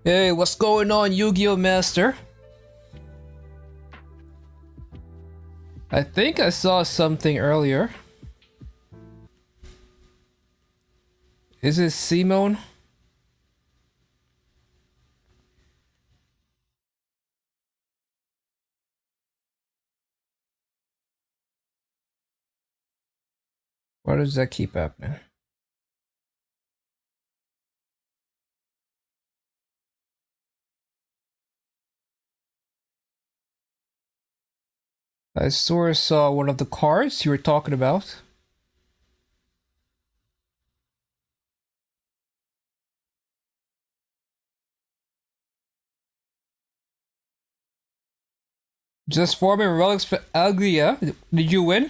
Hey, what's going on, Yu-Gi-Oh Master? I think I saw something earlier. Is it Simone? Why does that keep happening? I sort of saw one of the cards you were talking about. Just forming relics for Agria. Did you win?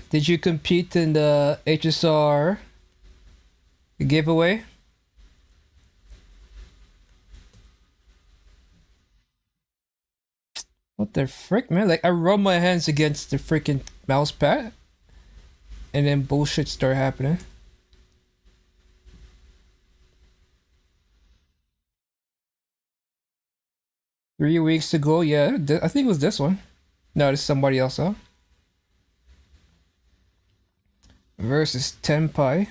Did you compete in the HSR giveaway? What the frick, man? Like, I rub my hands against the freaking mouse pad, and then bullshit start happening. Three weeks ago, yeah. I think it was this one. No, it's somebody else, huh? Versus Tenpai.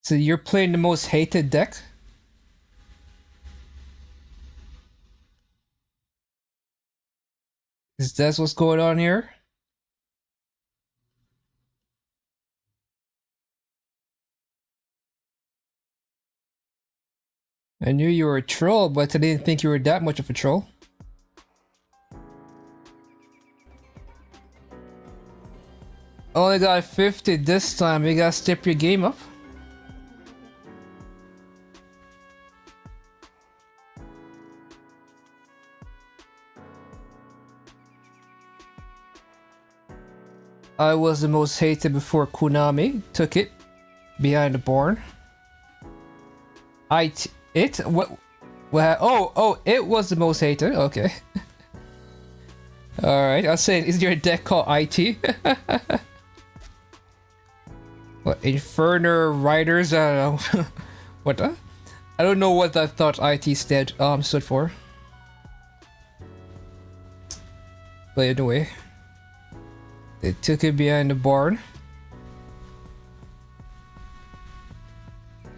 So you're playing the most hated deck? Is that what's going on here? I knew you were a troll, but I didn't think you were that much of a troll. Only got 50 this time. You gotta step your game up. I was the most hated before Konami took it behind the barn. It was the most hated. Okay. All right. I'll say, is your deck called IT? What, Inferno Riders? I don't know. What the? I don't know what I thought IT stood for. But anyway, they took it behind the barn.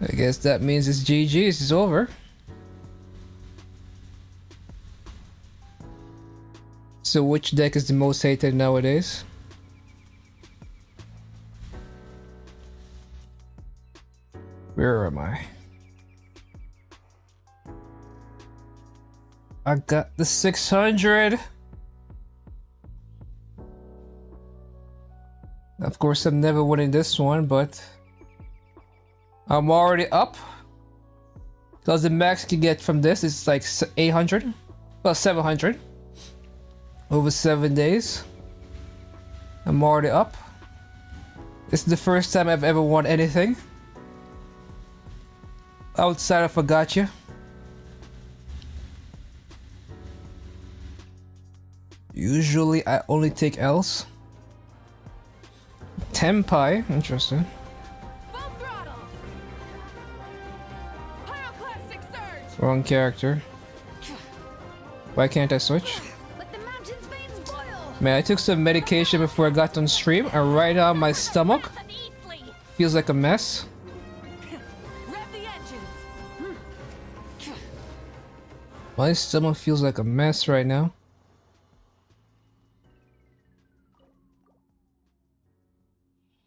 I guess that means it's GG's. It's over. So which deck is the most hated nowadays? Where am I? I got the 600. Of course, I'm never winning this one, but I'm already up. Because the max you can get from this is like 800. Well, 700. Over 7 days. I'm already up. This is the first time I've ever won anything outside of a Gacha. Usually I only take L's. Tenpai, interesting. Wrong character. Why can't I switch? Man, I took some medication before I got on stream, and right now my stomach feels like a mess. My stomach feels like a mess right now.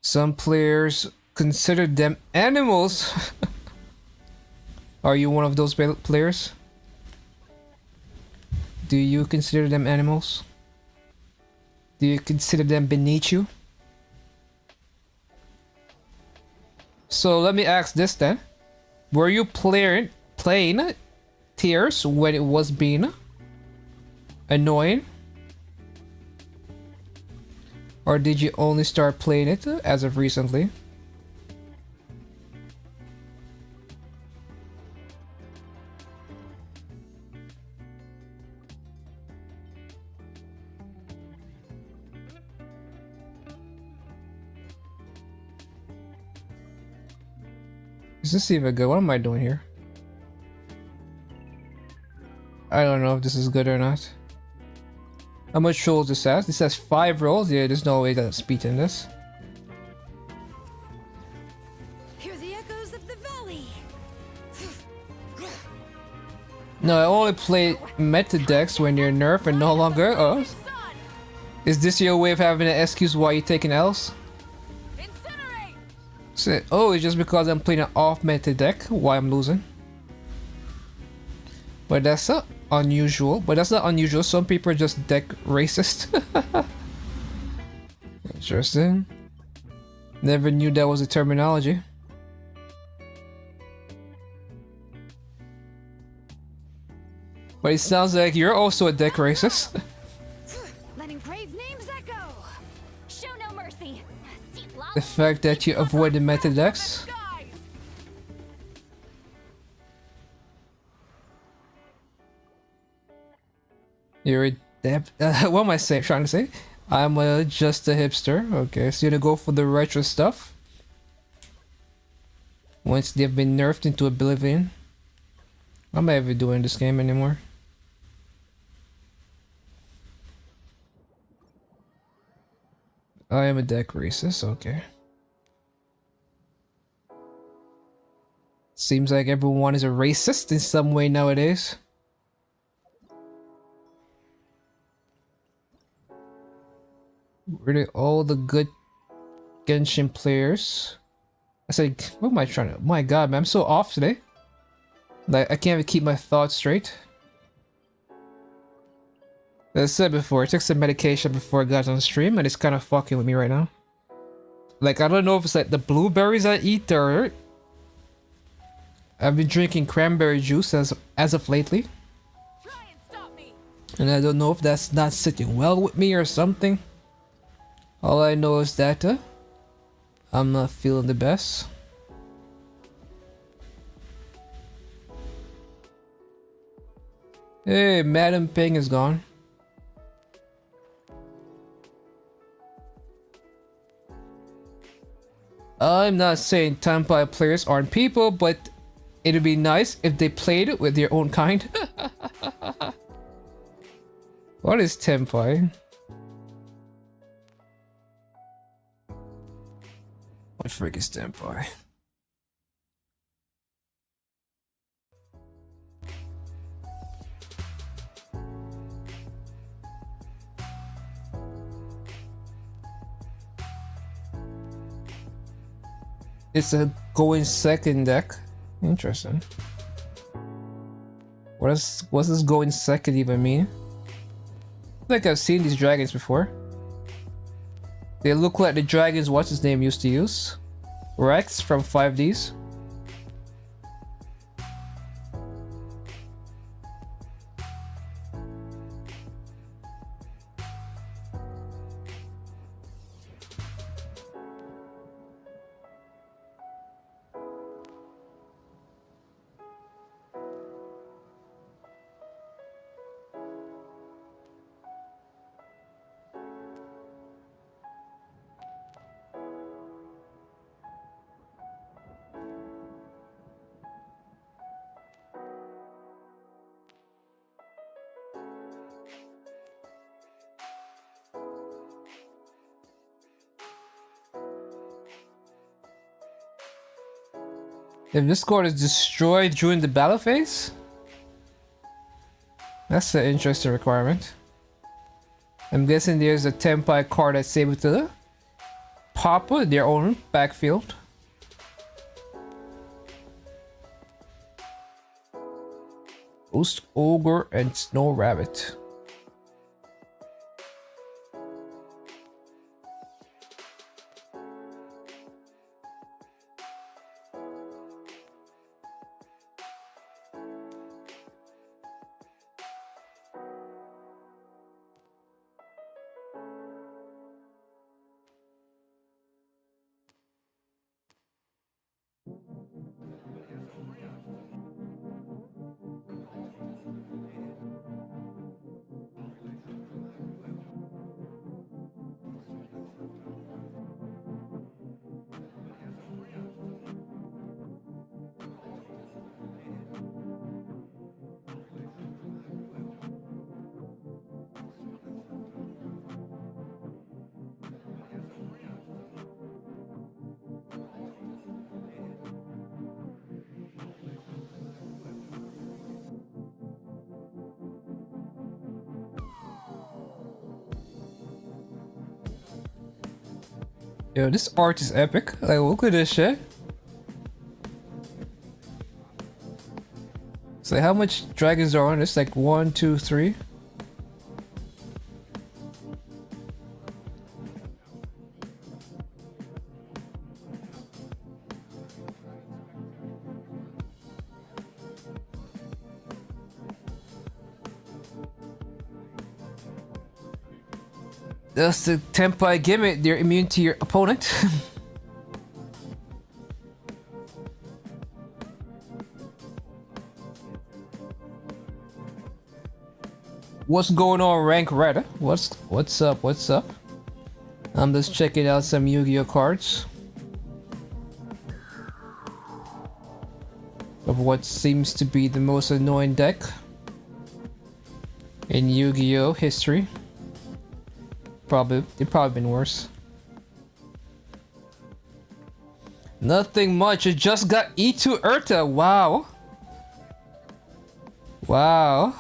Some players consider them animals. Are you one of those players? Do you consider them animals? Do you consider them beneath you? So let me ask this then. Were you playing Tears when it was being annoying? Or did you only start playing it as of recently? Is this even good? What am I doing here? I don't know if this is good or not. How much rolls this has? This has 5 rolls? Yeah, there's no way that's beating this. Hear the echoes of the valley. No, I only play meta decks when you're nerf and no longer. Oh. Is this your way of having an excuse why you're taking L's? So, oh, it's just because I'm playing an off meta deck why I'm losing. But that's not unusual. But that's not unusual. Some people are just deck racist. Interesting. Never knew that was a terminology. But it sounds like you're also a deck racist. Letting brave names echo. Show no mercy. The fact that you avoid the meta decks. You're a what am I trying to say? I'm just a hipster. Okay, so you're gonna go for the retro stuff. Once they've been nerfed into oblivion. What am I ever doing this game anymore? I am a deck racist, okay. Seems like everyone is a racist in some way nowadays. Really, all the good Genshin players. I said, what am I trying to? My god, man, I'm so off today. Like, I can't even keep my thoughts straight. As I said before, I took some medication before I got on stream, and it's kind of fucking with me right now. Like, I don't know if it's like the blueberries I eat or I've been drinking cranberry juice as of lately. And I don't know if that's not sitting well with me or something. All I know is that I'm not feeling the best. Hey, Madam Ping is gone. I'm not saying Tenpai players aren't people, but it'd be nice if they played it with their own kind. What is Tenpai? What frick is Tenpai? It's a going second deck. Interesting. What's this going second even mean? I think I've seen these dragons before. They look like the dragons what's his name used to use. Rex from 5Ds. If this card is destroyed during the battle phase? That's an interesting requirement. I'm guessing there's a Tenpai card that's able to pop their own backfield. Ghost Ogre and Snow Rabbit. Yo, this art is epic. Like, look at this shit. So how much dragons are on this? Like 1, 2, 3. That's the Tenpai gimmick. They're immune to your opponent. What's going on, Rank Red? What's up? What's up? I'm just checking out some Yu-Gi-Oh cards of what seems to be the most annoying deck in Yu-Gi-Oh history. They've probably been worse. Nothing much. I just got E2 Urta. Wow. Wow.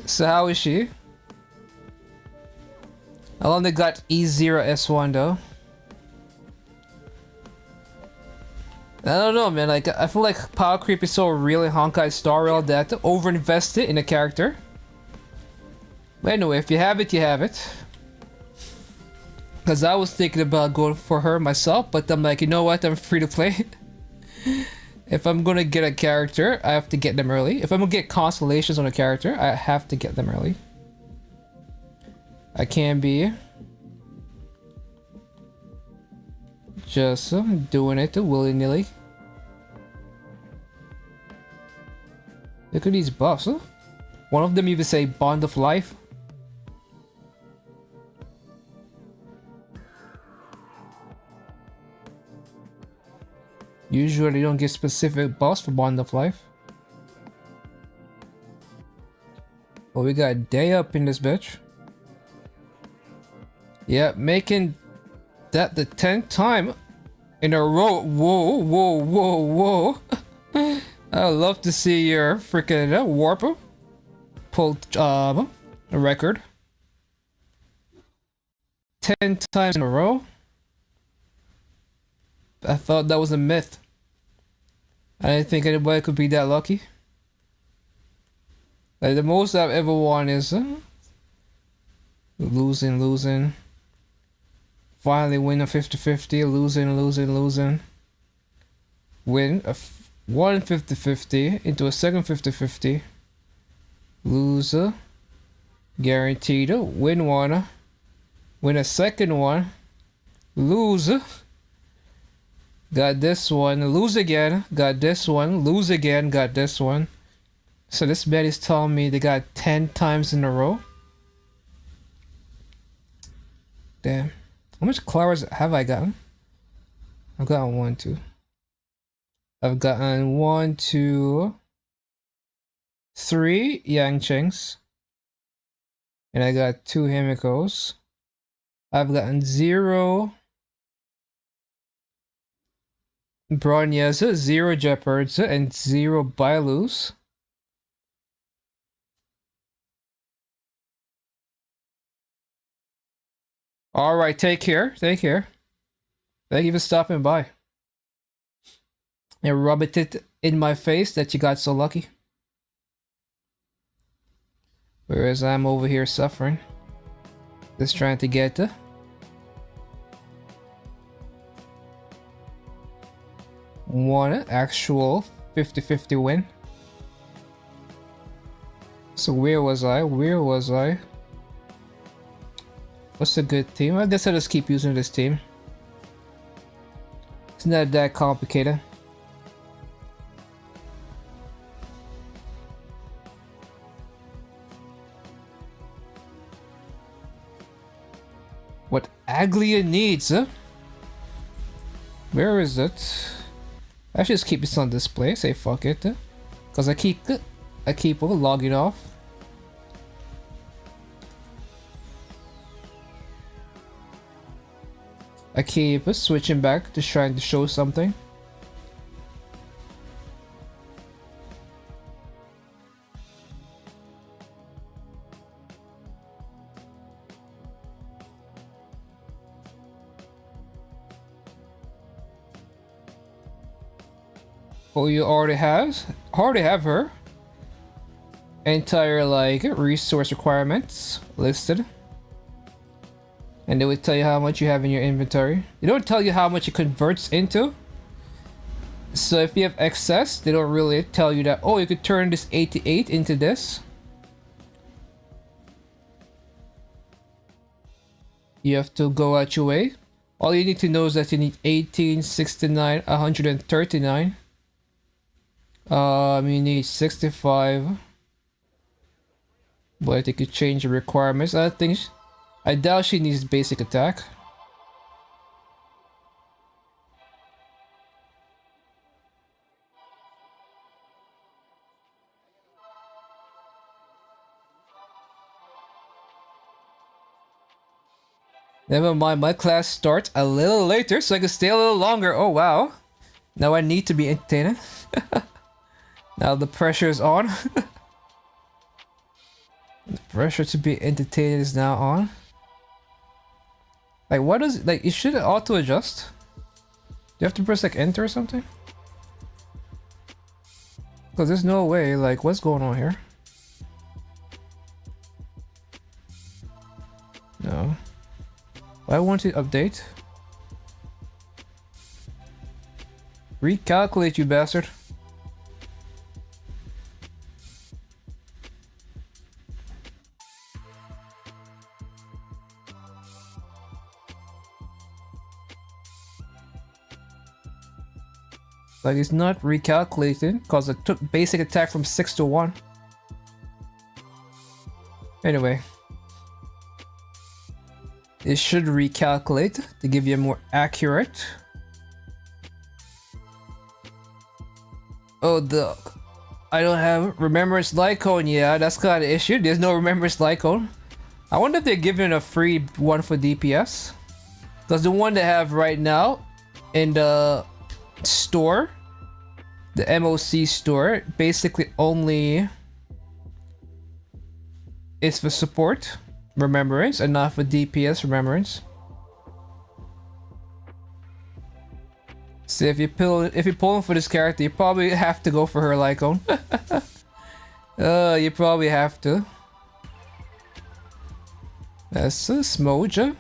So how is she? I only got E0 S1 though. I don't know, man. Like, I feel like power creep is so real in Honkai Star Rail that overinvested in a character. But anyway, if you have it, you have it. Because I was thinking about going for her myself, but I'm like, you know what? I'm free to play. If I'm gonna get a character, I have to get them early. If I'm gonna get constellations on a character, I have to get them early. I can't be just doing it willy-nilly. Look at these buffs. Huh? One of them even say Bond of Life. Usually don't give specific buffs for Bond of Life. Well, we got Day Up in this bitch. Yeah, making that the 10th time in a row. Whoa, whoa, whoa, whoa. I'd love to see your freaking Warper pull a record. 10 times in a row. I thought that was a myth. I didn't think anybody could be that lucky. Like, the most I've ever won is losing. Finally win a 50-50, losing. Win a one 50-50 into a second 50-50. Loser. Guaranteed to win one. Win a second one. Loser. Got this one, lose again, got this one, lose again, got this one. So this bet is telling me they got 10 times in a row. Damn. How much Claras have I gotten? I've gotten 1, 2. I've gotten 1, 2, 3 Yangchengs. And I got 2 Himikos. I've gotten 0 Bronyeza, 0 Jeopards, and 0 Bailus. Alright, take care. Thank you for stopping by. And rubbing it in my face that you got so lucky. Whereas I'm over here suffering. Just trying to get to one actual 50-50 win. So where was I? What's a good team? I guess I'll just keep using this team. It's not that complicated. What Aglia needs, huh? Where is it? I should just keep this on display, say fuck it. Cause I keep logging off. I keep switching back, just trying to show something. Oh, you already have her. Entire like resource requirements listed. And they would tell you how much you have in your inventory. They don't tell you how much it converts into. So if you have excess, they don't really tell you that, oh, you could turn this 88 into this. You have to go out your way. All you need to know is that you need 18, 69, 139. You need 65. But you could change the requirements. I doubt she needs basic attack. Never mind, my class starts a little later so I can stay a little longer. Oh wow. Now I need to be entertained. Now the pressure is on. The pressure to be entertained is now on. Like what is like it should auto adjust? Do you have to press like enter or something? Because there's no way, like what's going on here? No. Why won't it update? Recalculate, you bastard. Like it's not recalculating because it took basic attack from 6 to 1. Anyway. It should recalculate to give you a more accurate. Oh, I don't have Remembrance Lycone. Yeah, that's kind of issue. There's no Remembrance Lycone. I wonder if they're giving a free one for DPS. Because the one they have right now in the store, the MOC store, basically only is for support Remembrance and not for DPS Remembrance. See, if you're pulling for this character, you probably have to go for her Lycone. You probably have to. That's a Smoja.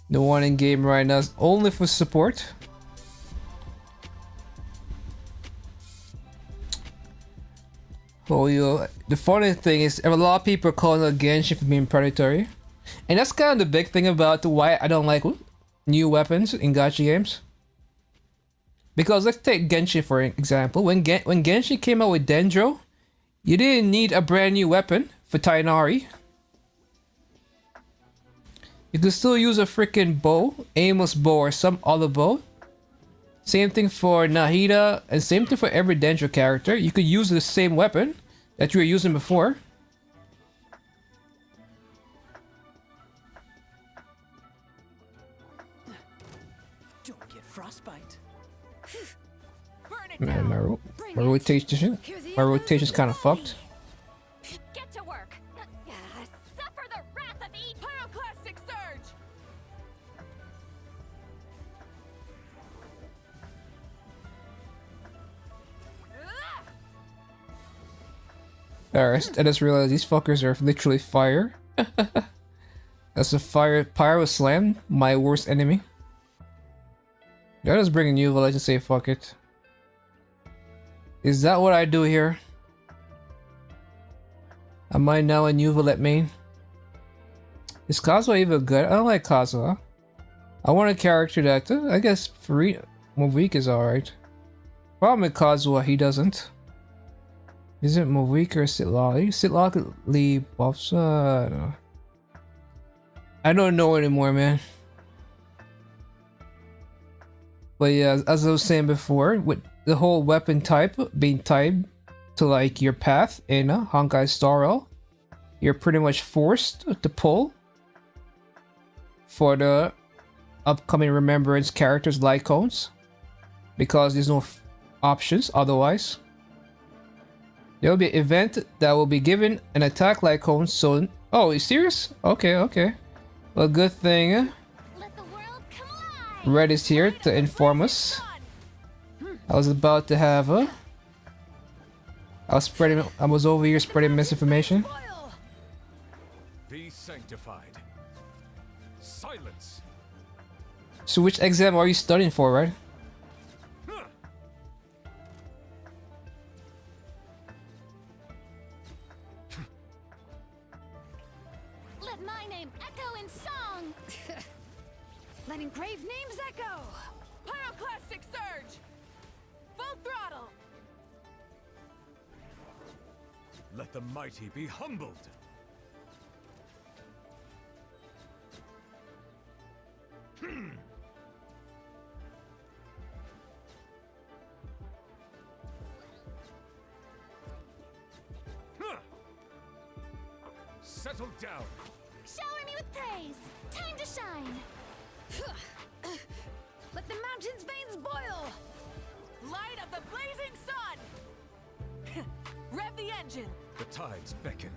The one in game right now is only for support. Oh, the funny thing is, a lot of people are calling out Genshin for being predatory. And that's kind of the big thing about why I don't like new weapons in gacha games. Because let's take Genshin for example. When Genshin came out with Dendro, you didn't need a brand new weapon for Tainari. You could still use a freaking bow, aimless bow or some other bow. Same thing for Nahida, and same thing for every Dendro character. You could use the same weapon that you were using before. Don't get frostbite. Man, my rotation's kind of fucked. Get to work. Suffer the wrath of each pyroclastic surge. Alright, I just realized these fuckers are literally fire. That's a pyro slam, my worst enemy. I'll just bring a new village to say fuck it. Is that what I do here? Am I now a new Villette main? Is Kazuha even good? I don't like Kazuha. I want a character that, I guess, Movik is alright. Problem with Kazuha, he doesn't. Is it Movik or Sitlali? Sitlali buffs? I don't know anymore, man. But yeah, as I was saying before, with the whole weapon type being tied to like your path in Honkai Star Rail, you're pretty much forced to pull for the upcoming Remembrance characters Lycones, because there's no options otherwise. There will be an event that will be given an attack Lycone soon. Oh, you serious? Okay. Well, good thing. Let the world come alive. Red is here to inform us. I was about to have a. I was over here spreading misinformation. Be sanctified. Silence. So which exam are you studying for, right? Let my name echo in song. Let engraved names echo. Pyroclastic surge. Full throttle. Let the mighty be humbled. Settle down. Shower me with praise. Time to shine. Let the mountain's veins boil. Light of the blazing sun. Rev the engine. The tides beckon.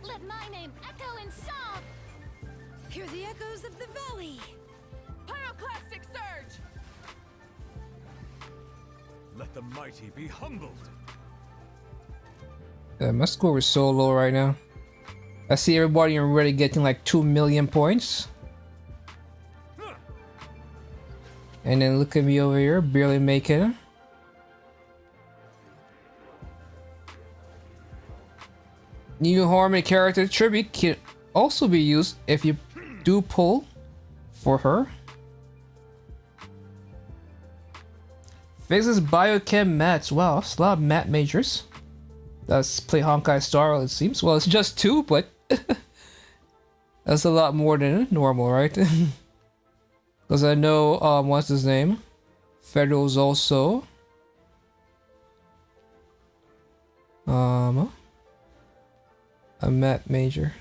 Let my name echo in song. Hear the echoes of the valley. Pyroclastic surge. Let the mighty be humbled. My score is so low right now. I see everybody already getting like 2 million points. And then look at me over here, barely making it. New Harmony character tribute can also be used if you do pull for her. Physics Biochem Mats. Wow, that's a lot of mat majors. That's play Honkai Star, it seems. Well, it's just 2, but that's a lot more than normal, right? Because I know, what's his name? Federal's also. A mat major.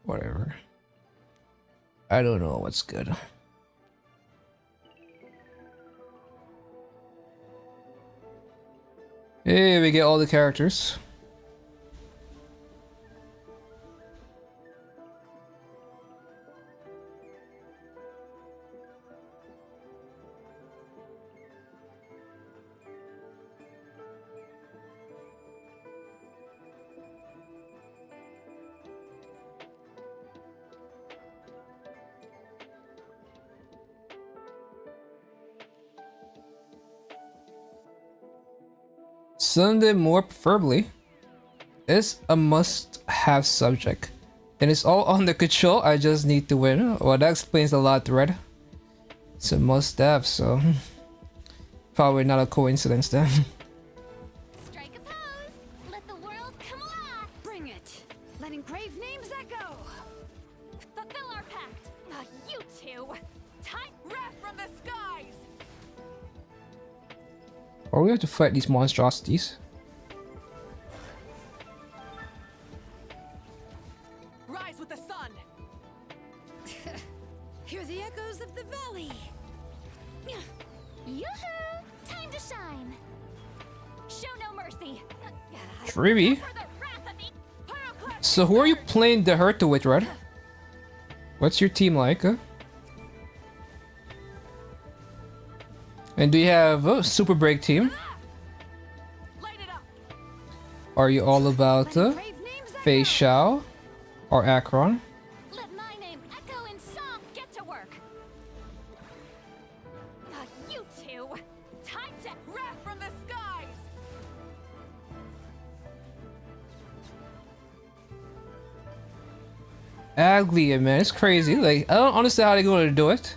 Whatever. I don't know what's good. Hey, we get all the characters. Sunday more preferably is a must-have subject. And it's all under control, I just need to win. Well, that explains a lot, Red. It's a must-have, so probably not a coincidence then. Strike a pose. Let the world come alive. Bring it. Let engraved names echo. Fulfill our pact. You two. Time wrath from the skies. Or we have to fight these monstrosities. Rise with the sun. Hear the echoes of the valley. Yoo-hoo! Time to shine. Show no mercy. Trippy. For the wrath of the pyroclastic So who are you surge. playing the Herta with, Red? What's your team like? Huh? And do you have a Super Break team? Light it up. Are you all about Let engraved names echo. Fei Xiao or Akron? Let my name echo in song. Get to work. You two. Time to Wrath from the skies. Aglia, man, it's crazy. Like, I don't understand how they're going to do it.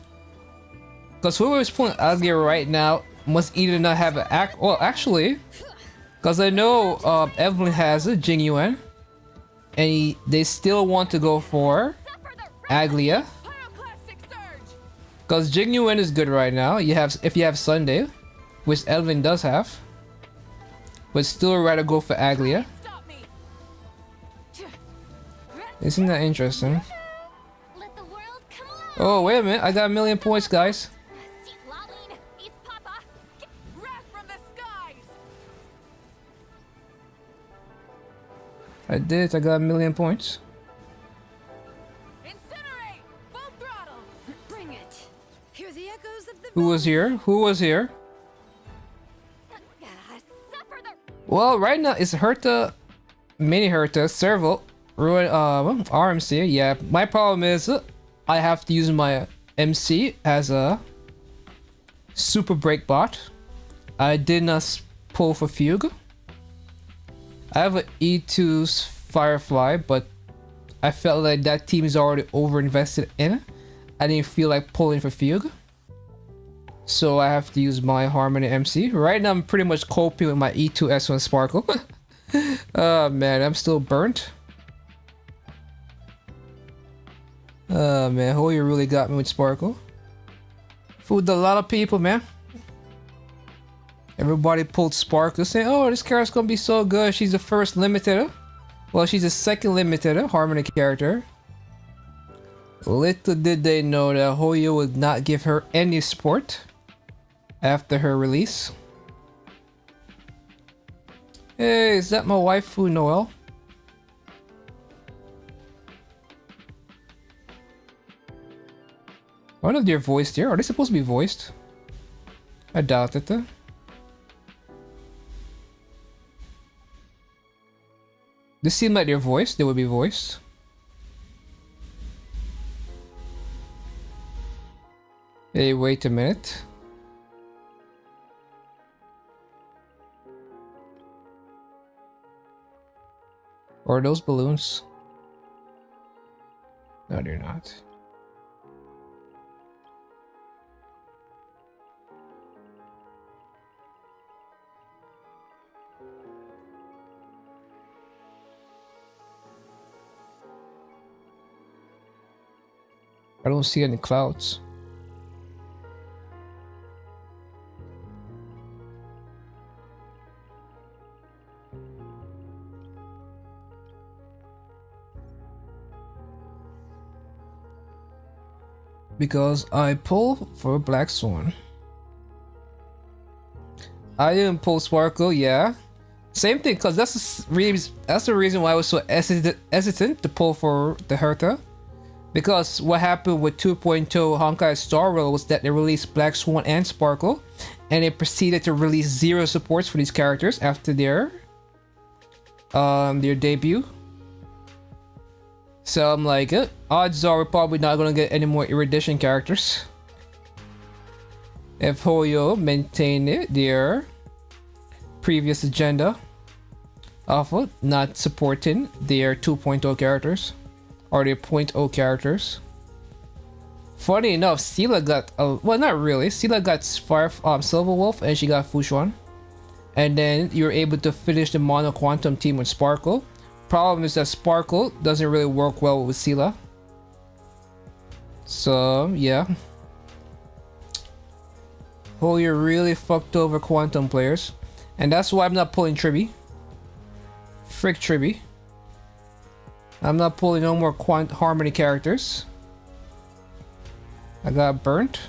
Because whoever's playing Aglia right now must either not have an act. Well, actually, because I know Evelyn has a Jing Yuan, and they still want to go for suffer the wrath. Aglia. Pyroclastic surge. Because Jing Yuan is good right now. You have if you have Sunday, which Evelyn does have, but still rather go for Aglia. Stop me. Isn't that interesting? Let the world come alive. Oh, wait a minute. I got 1,000,000 points, guys. See, Laline, it's Papa. Wrath from the skies! I did. I got 1,000,000 points. Incinerate! Full throttle! Bring it. Hear the echoes of the Who was here? Who was here? suffer the Well, right now it's Herta, Mini Herta, Serval, Ruin, RMC. Yeah, my problem is I have to use my MC as a super break bot. I did not pull for Fugue. I have an E2's Firefly, but I felt like that team is already over invested in. I didn't feel like pulling for Fugue. So I have to use my Harmony MC. Right now I'm pretty much coping with my E2 S1 Sparkle. Oh man, I'm still burnt. Oh man, Hoya really got me with Sparkle. Fooled a lot of people, man. Everybody pulled Sparkle saying, oh, this character's gonna be so good. She's the first limited. Well, she's the second limited Harmony character. Little did they know that Hoya would not give her any support after her release. Hey, is that my waifu, Noelle? I wonder if they're voiced here. Are they supposed to be voiced? I doubt it. They seem like they're voiced. They would be voiced. Hey, wait a minute. Or are those balloons? No, they're not. I don't see any clouds. Because I pull for Black Swan. I didn't pull Sparkle, yeah. Same thing, because that's the reason why I was so hesitant to pull for the Herta. Because what happened with 2.0 Honkai Star Rail was that they released Black Swan and Sparkle, and they proceeded to release 0 supports for these characters after their debut. So I'm like, odds are we're probably not gonna get any more Erudition characters if Hoyo maintain their previous agenda of not supporting their 2.0 characters or their 0.0 characters. Funny enough, Sela got well, not really. Sela got Silver Wolf and she got Fushuan, and then you're able to finish the Mono Quantum team with Sparkle. Problem is that Sparkle doesn't really work well with Sela. So yeah, Hoya really fucked over Quantum players, and that's why I'm not pulling Tribi. Frick Tribi. I'm not pulling no more Harmony characters. I got burnt.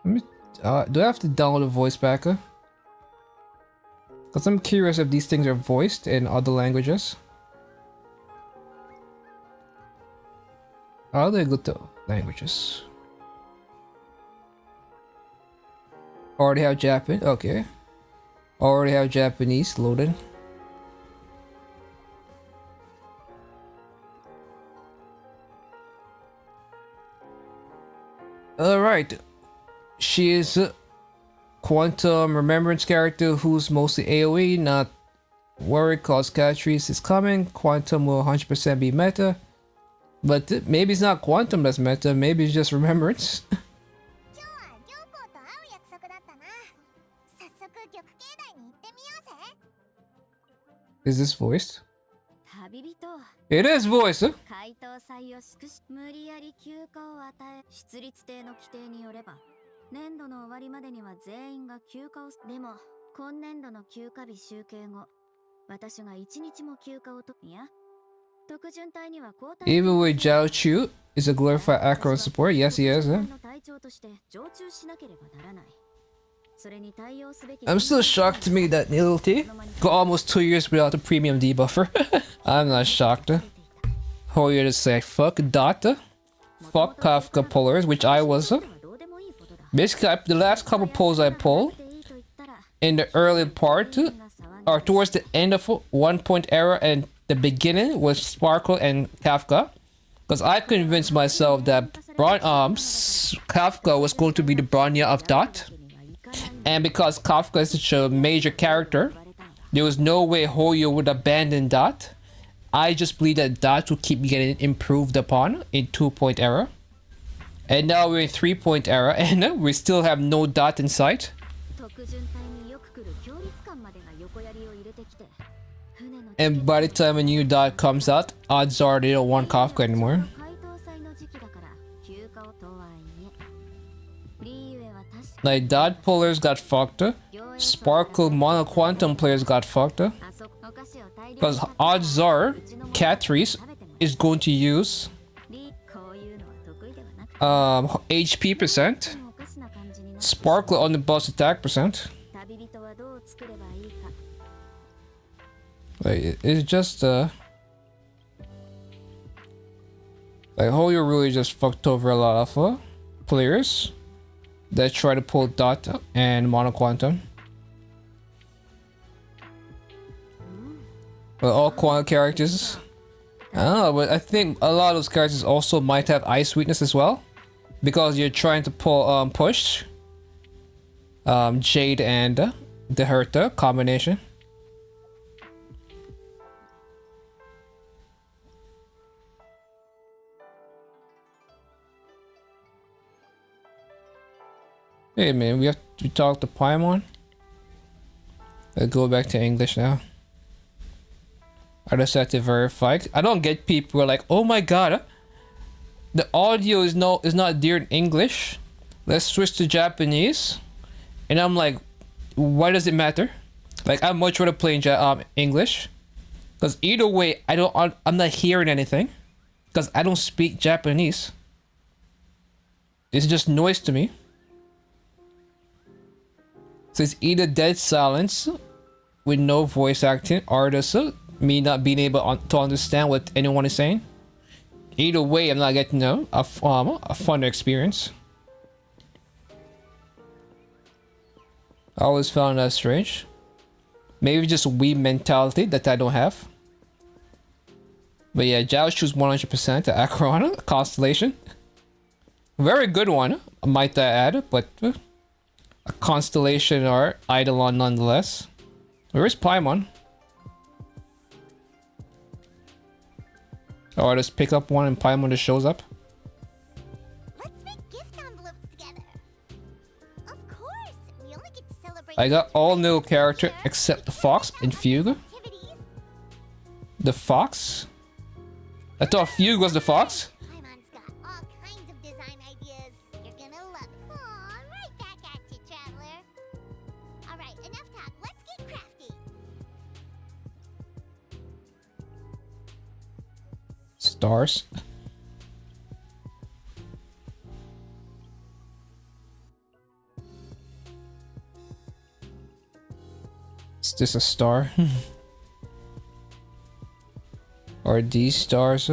Let me, do I have to download a voice packer? Because I'm curious if these things are voiced in other languages. Are they good to languages? Already have Japanese, okay. Already have Japanese loaded. Alright. She is a Quantum Remembrance character who's mostly AoE, not worried cause Catrice is coming. Quantum will 100% be meta. But maybe it's not Quantum that's meta, maybe it's just Remembrance. Is this voiced? It is voiced! Huh? 解答祭を祝し無理やり休暇を与え出立定の規定によれば年度の終わりまでには全員が休暇をでも今年度の休暇日集計後、私が1日も休暇をと、いや、特順隊には交代。 Even with Zhao Chu is a glorified acro support. Yes, he is. I'm still shocked to me that Nilty got almost 2 years without a premium debuffer. I'm not shocked. Whole year to say fuck Data, fuck Kafka pullers, which I was. Basically, the last couple pulls I pulled in the early part, or towards the end of 1 era and the beginning was Sparkle and Kafka. Because I convinced myself that Kafka was going to be the Bronya of Dot. And because Kafka is such a major character, there was no way Hoyo would abandon Dot. I just believe that Dot will keep getting improved upon in 2 era. And now we're in 3 era and we still have no Dot in sight. And by the time a new Dot comes out, odds are they don't want Kafka anymore. Like Dot pullers got fucked. Sparkle Mono Quantum players got fucked. Because odds are Catrice is going to use HP percent, Sparkle on the boss attack percent. Like it's just like Hoyo really just fucked over a lot of players that try to pull Dot and Mono Quantum. Well, all Quantum characters. I don't know, but I think a lot of those characters also might have Ice weakness as well, because you're trying to pull push Jade and the Herta combination. Hey man, we have to talk to Paimon. Let's go back to English now. I just have to verify. I don't get people who are like, oh my god, the audio is not there in English. Let's switch to Japanese. And I'm like, why does it matter? Like, I'd much rather play in English, because either way, I'm not hearing anything, because I don't speak Japanese. It's just noise to me. So it's either dead silence with no voice acting, or just me not being able to understand what anyone is saying. Either way, I'm not getting a fun experience. I always found that strange. Maybe just a weeb mentality that I don't have. But yeah, Zhao Chu's 100% Acron Constellation. Very good one, might I add, but a Constellation or Eidolon nonetheless. Where is Paimon? Oh, I just pick up one and Paimon just shows up. Let's make gift envelopes together. Of course, we only get to celebrate. I got all new character except the Fox and Fugue. The Fox? I thought Fugue was the Fox. Paimon's got all kinds of design ideas. You're gonna love it. Aw, right back at you, traveler. All right, enough talk. Let's get crafty. Stars. Is this a star? Or these stars?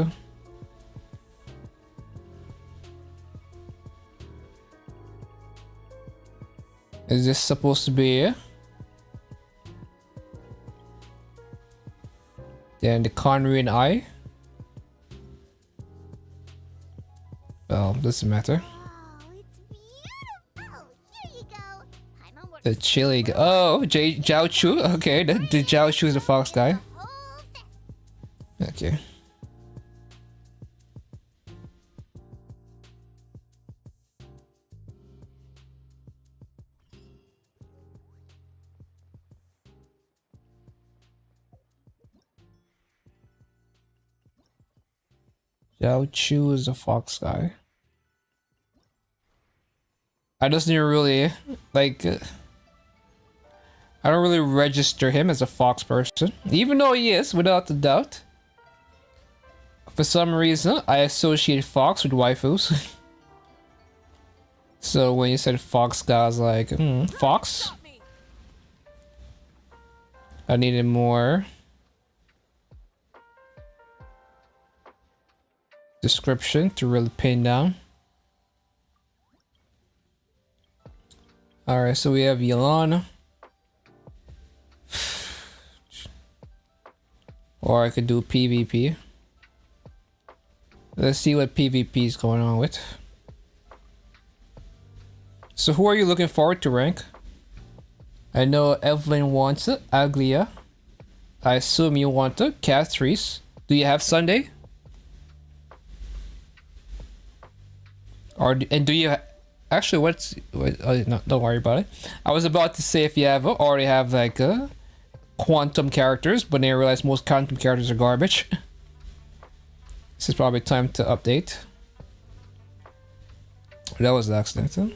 Is this supposed to be then the Conrian eye? Well, doesn't matter. Oh, it's beautiful. Here you go. Paimon works The chili. Oh, Zhao Chu. Okay, the Zhao Chu is the fox guy. the whole fest. Okay. Zhao Chu is the fox guy. I just didn't really like. I don't really register him as a fox person, even though he is, without a doubt. For some reason, I associate fox with waifus. So when you said fox guy, I was like, fox? Stop me! I needed more description to really pin down. Alright, so we have Yelana. Or I could do PvP. Let's see what PvP is going on with. So who are you looking forward to rank? I know Evelyn wants it, Aglia. I assume you want it, Catrice. Do you have Sunday? And do you actually no, don't worry about it. I was about to say if you already have like quantum characters, but then I realized most quantum characters are garbage. This is probably time to update. That was an accident, huh?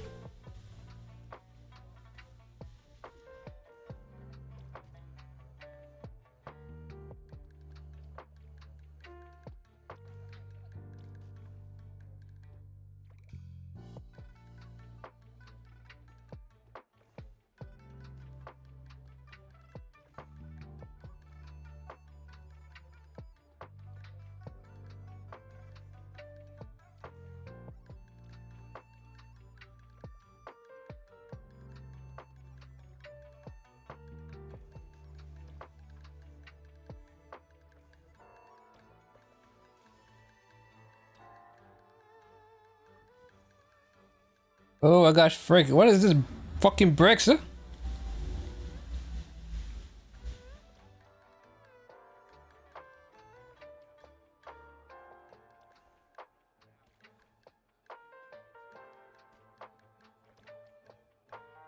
Oh, I got frick. What is this fucking bricks, huh?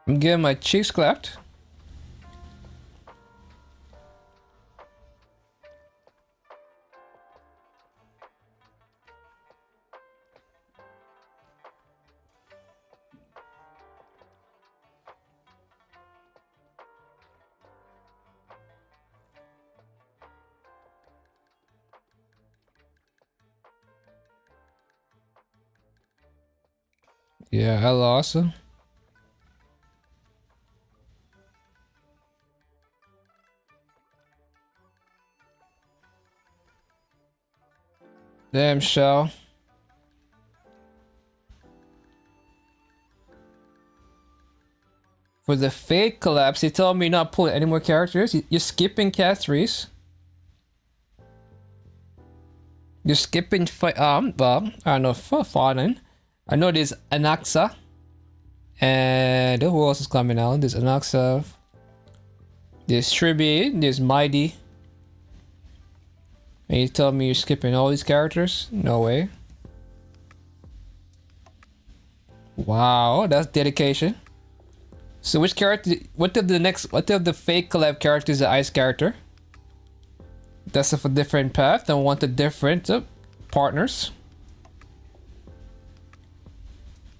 I'm getting my cheeks clapped. Yeah, I lost. Damn, Shell. For the fake collapse, you tell me you're not pulling any more characters? You're skipping Catrice. You're skipping well, I don't know, Fanon. I know there's Anaxa. And who else is coming out? There's Anaxa. There's Tribi. There's Mighty. And you tell me you're skipping all these characters? No way. Wow, that's dedication. So which character? What if the fake collab character is the ice character? That's a different path and want the different partners.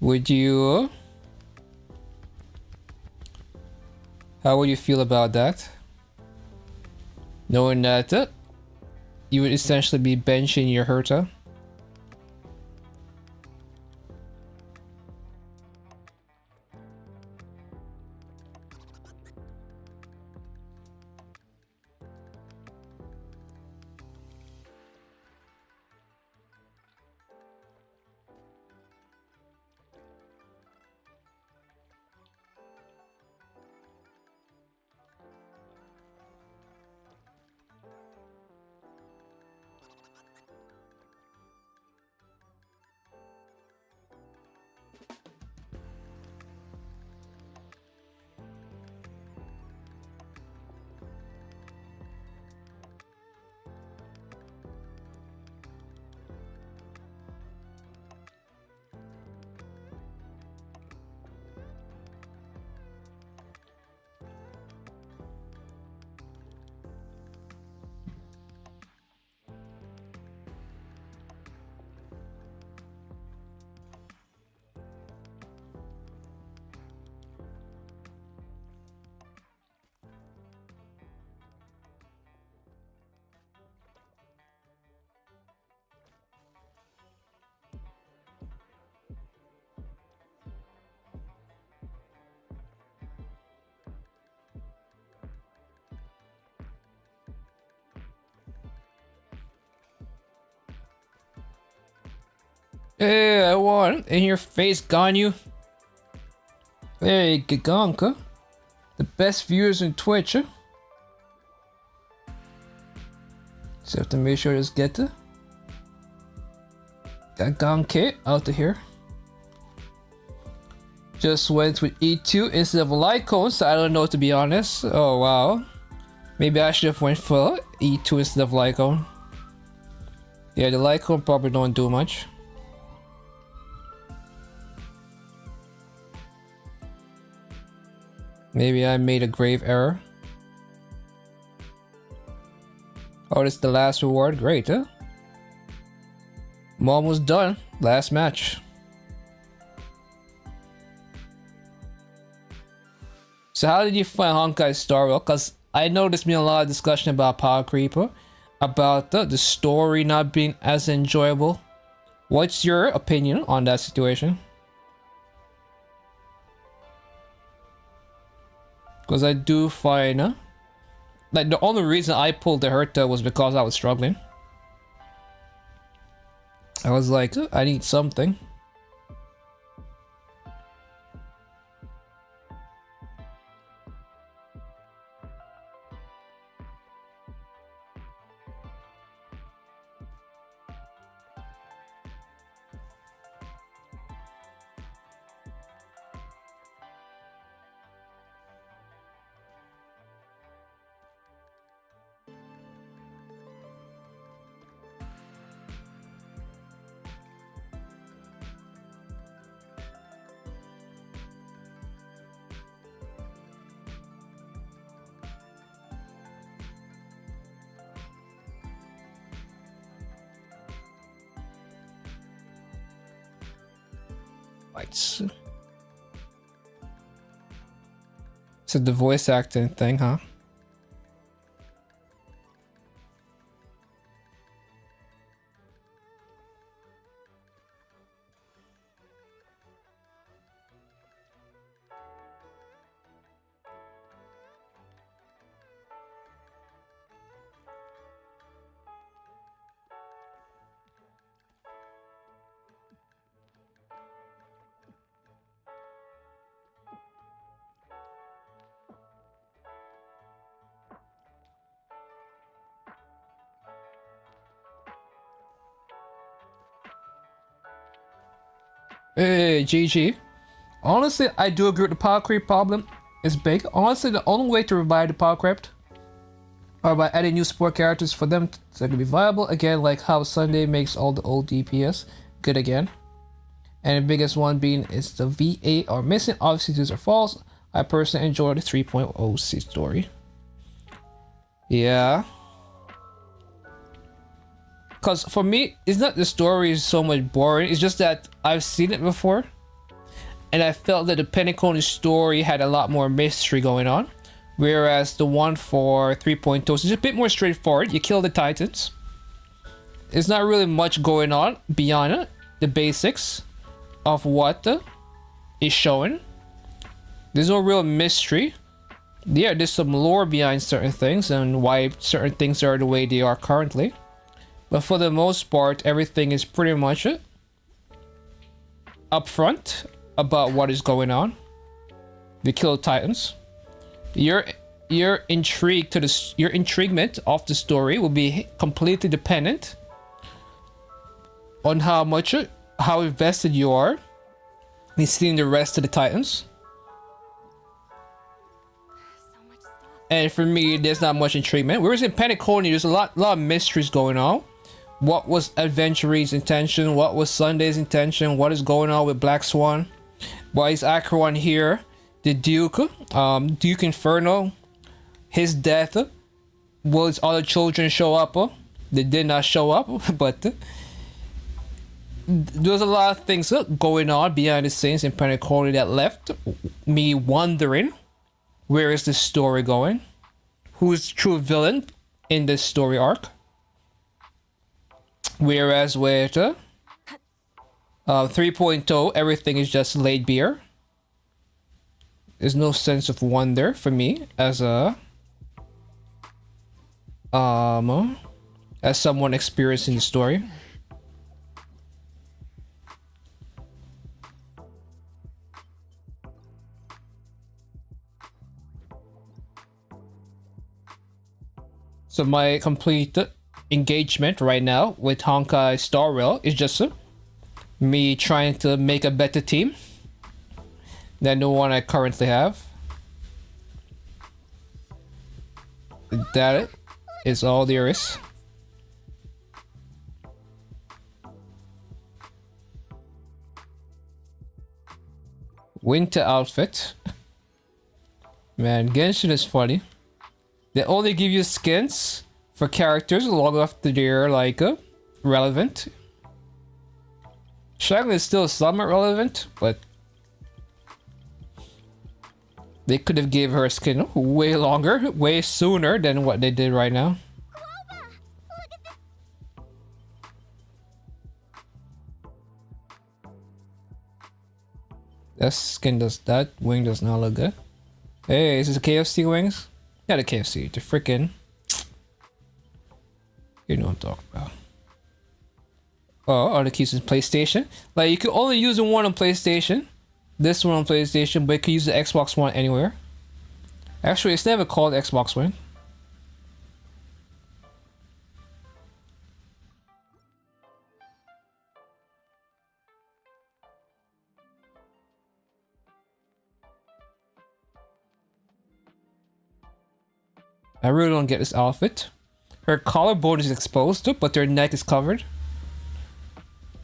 Would you? How would you feel about that? Knowing that you would essentially be benching your Herta. Hey, I won. In your face, Ganyu. Hey, Giganka. The best viewers on Twitch. So have to make sure to get the Giganke out of here. Just went with E2 instead of Lycone, so I don't know, to be honest. Oh wow. Maybe I should have went for E2 instead of Lycone. Yeah, the Lycone probably don't do much. Maybe I made a grave error. Oh, this is the last reward. Great, huh? I'm almost done. Last match. So how did you find Honkai's story? Because I know there's been a lot of discussion about Power Creeper, about the story not being as enjoyable. What's your opinion on that situation? Because I do find like the only reason I pulled the Herta was because I was struggling. I was like, I need something. So the voice acting thing, huh? Hey, GG. Honestly, I do agree with the power creep problem is big. Honestly, the only way to revive the power creep are by adding new support characters for them to be viable. Again, like how Sunday makes all the old DPS good again. And the biggest one being is the VA are missing. Obviously, these are false. I personally enjoy the 3.0 story. Yeah. Because for me, it's not the story is so much boring. It's just that I've seen it before. And I felt that the Pentacone story had a lot more mystery going on. Whereas the one for 3.0 is a bit more straightforward. You kill the Titans. There's not really much going on beyond the basics of what is showing. There's no real mystery. Yeah, there's some lore behind certain things and why certain things are the way they are currently. But for the most part, everything is pretty much upfront about what is going on. You kill Titans. Your intrigue to your intriguement of the story will be completely dependent on how invested you are in seeing the rest of the Titans. And for me, there's not much intriguement. Whereas in Pentacone, there's a lot of mysteries going on. What was Adventure's intention? What was Sunday's intention? What is going on with Black Swan? Why is Acheron here? The Duke, Duke Inferno, his death. Will his other children show up? They did not show up, but there's a lot of things going on behind the scenes in Pentacone that left me wondering, where is this story going? Who's the true villain in this story arc? Whereas with 3.0, everything is just laid bare. There's no sense of wonder for me as a as someone experiencing the story. So my complete engagement right now with Honkai Star Rail is just me trying to make a better team than the one I currently have. That is all there is. Winter outfit. Man, Genshin is funny. They only give you skins for characters long after they're like relevant. Shagun is still somewhat relevant, but they could have gave her a skin way longer, way sooner than what they did right now. That wing does not look good. Hey, is this a KFC wings? Yeah, the KFC. The freaking. You know what I'm talking about. Oh, the keys is PlayStation. Like, you can only use the one on PlayStation. This one on PlayStation, but you can use the Xbox One anywhere. Actually, it's never called Xbox One. I really don't get this outfit. Her collarbone is exposed, but her neck is covered.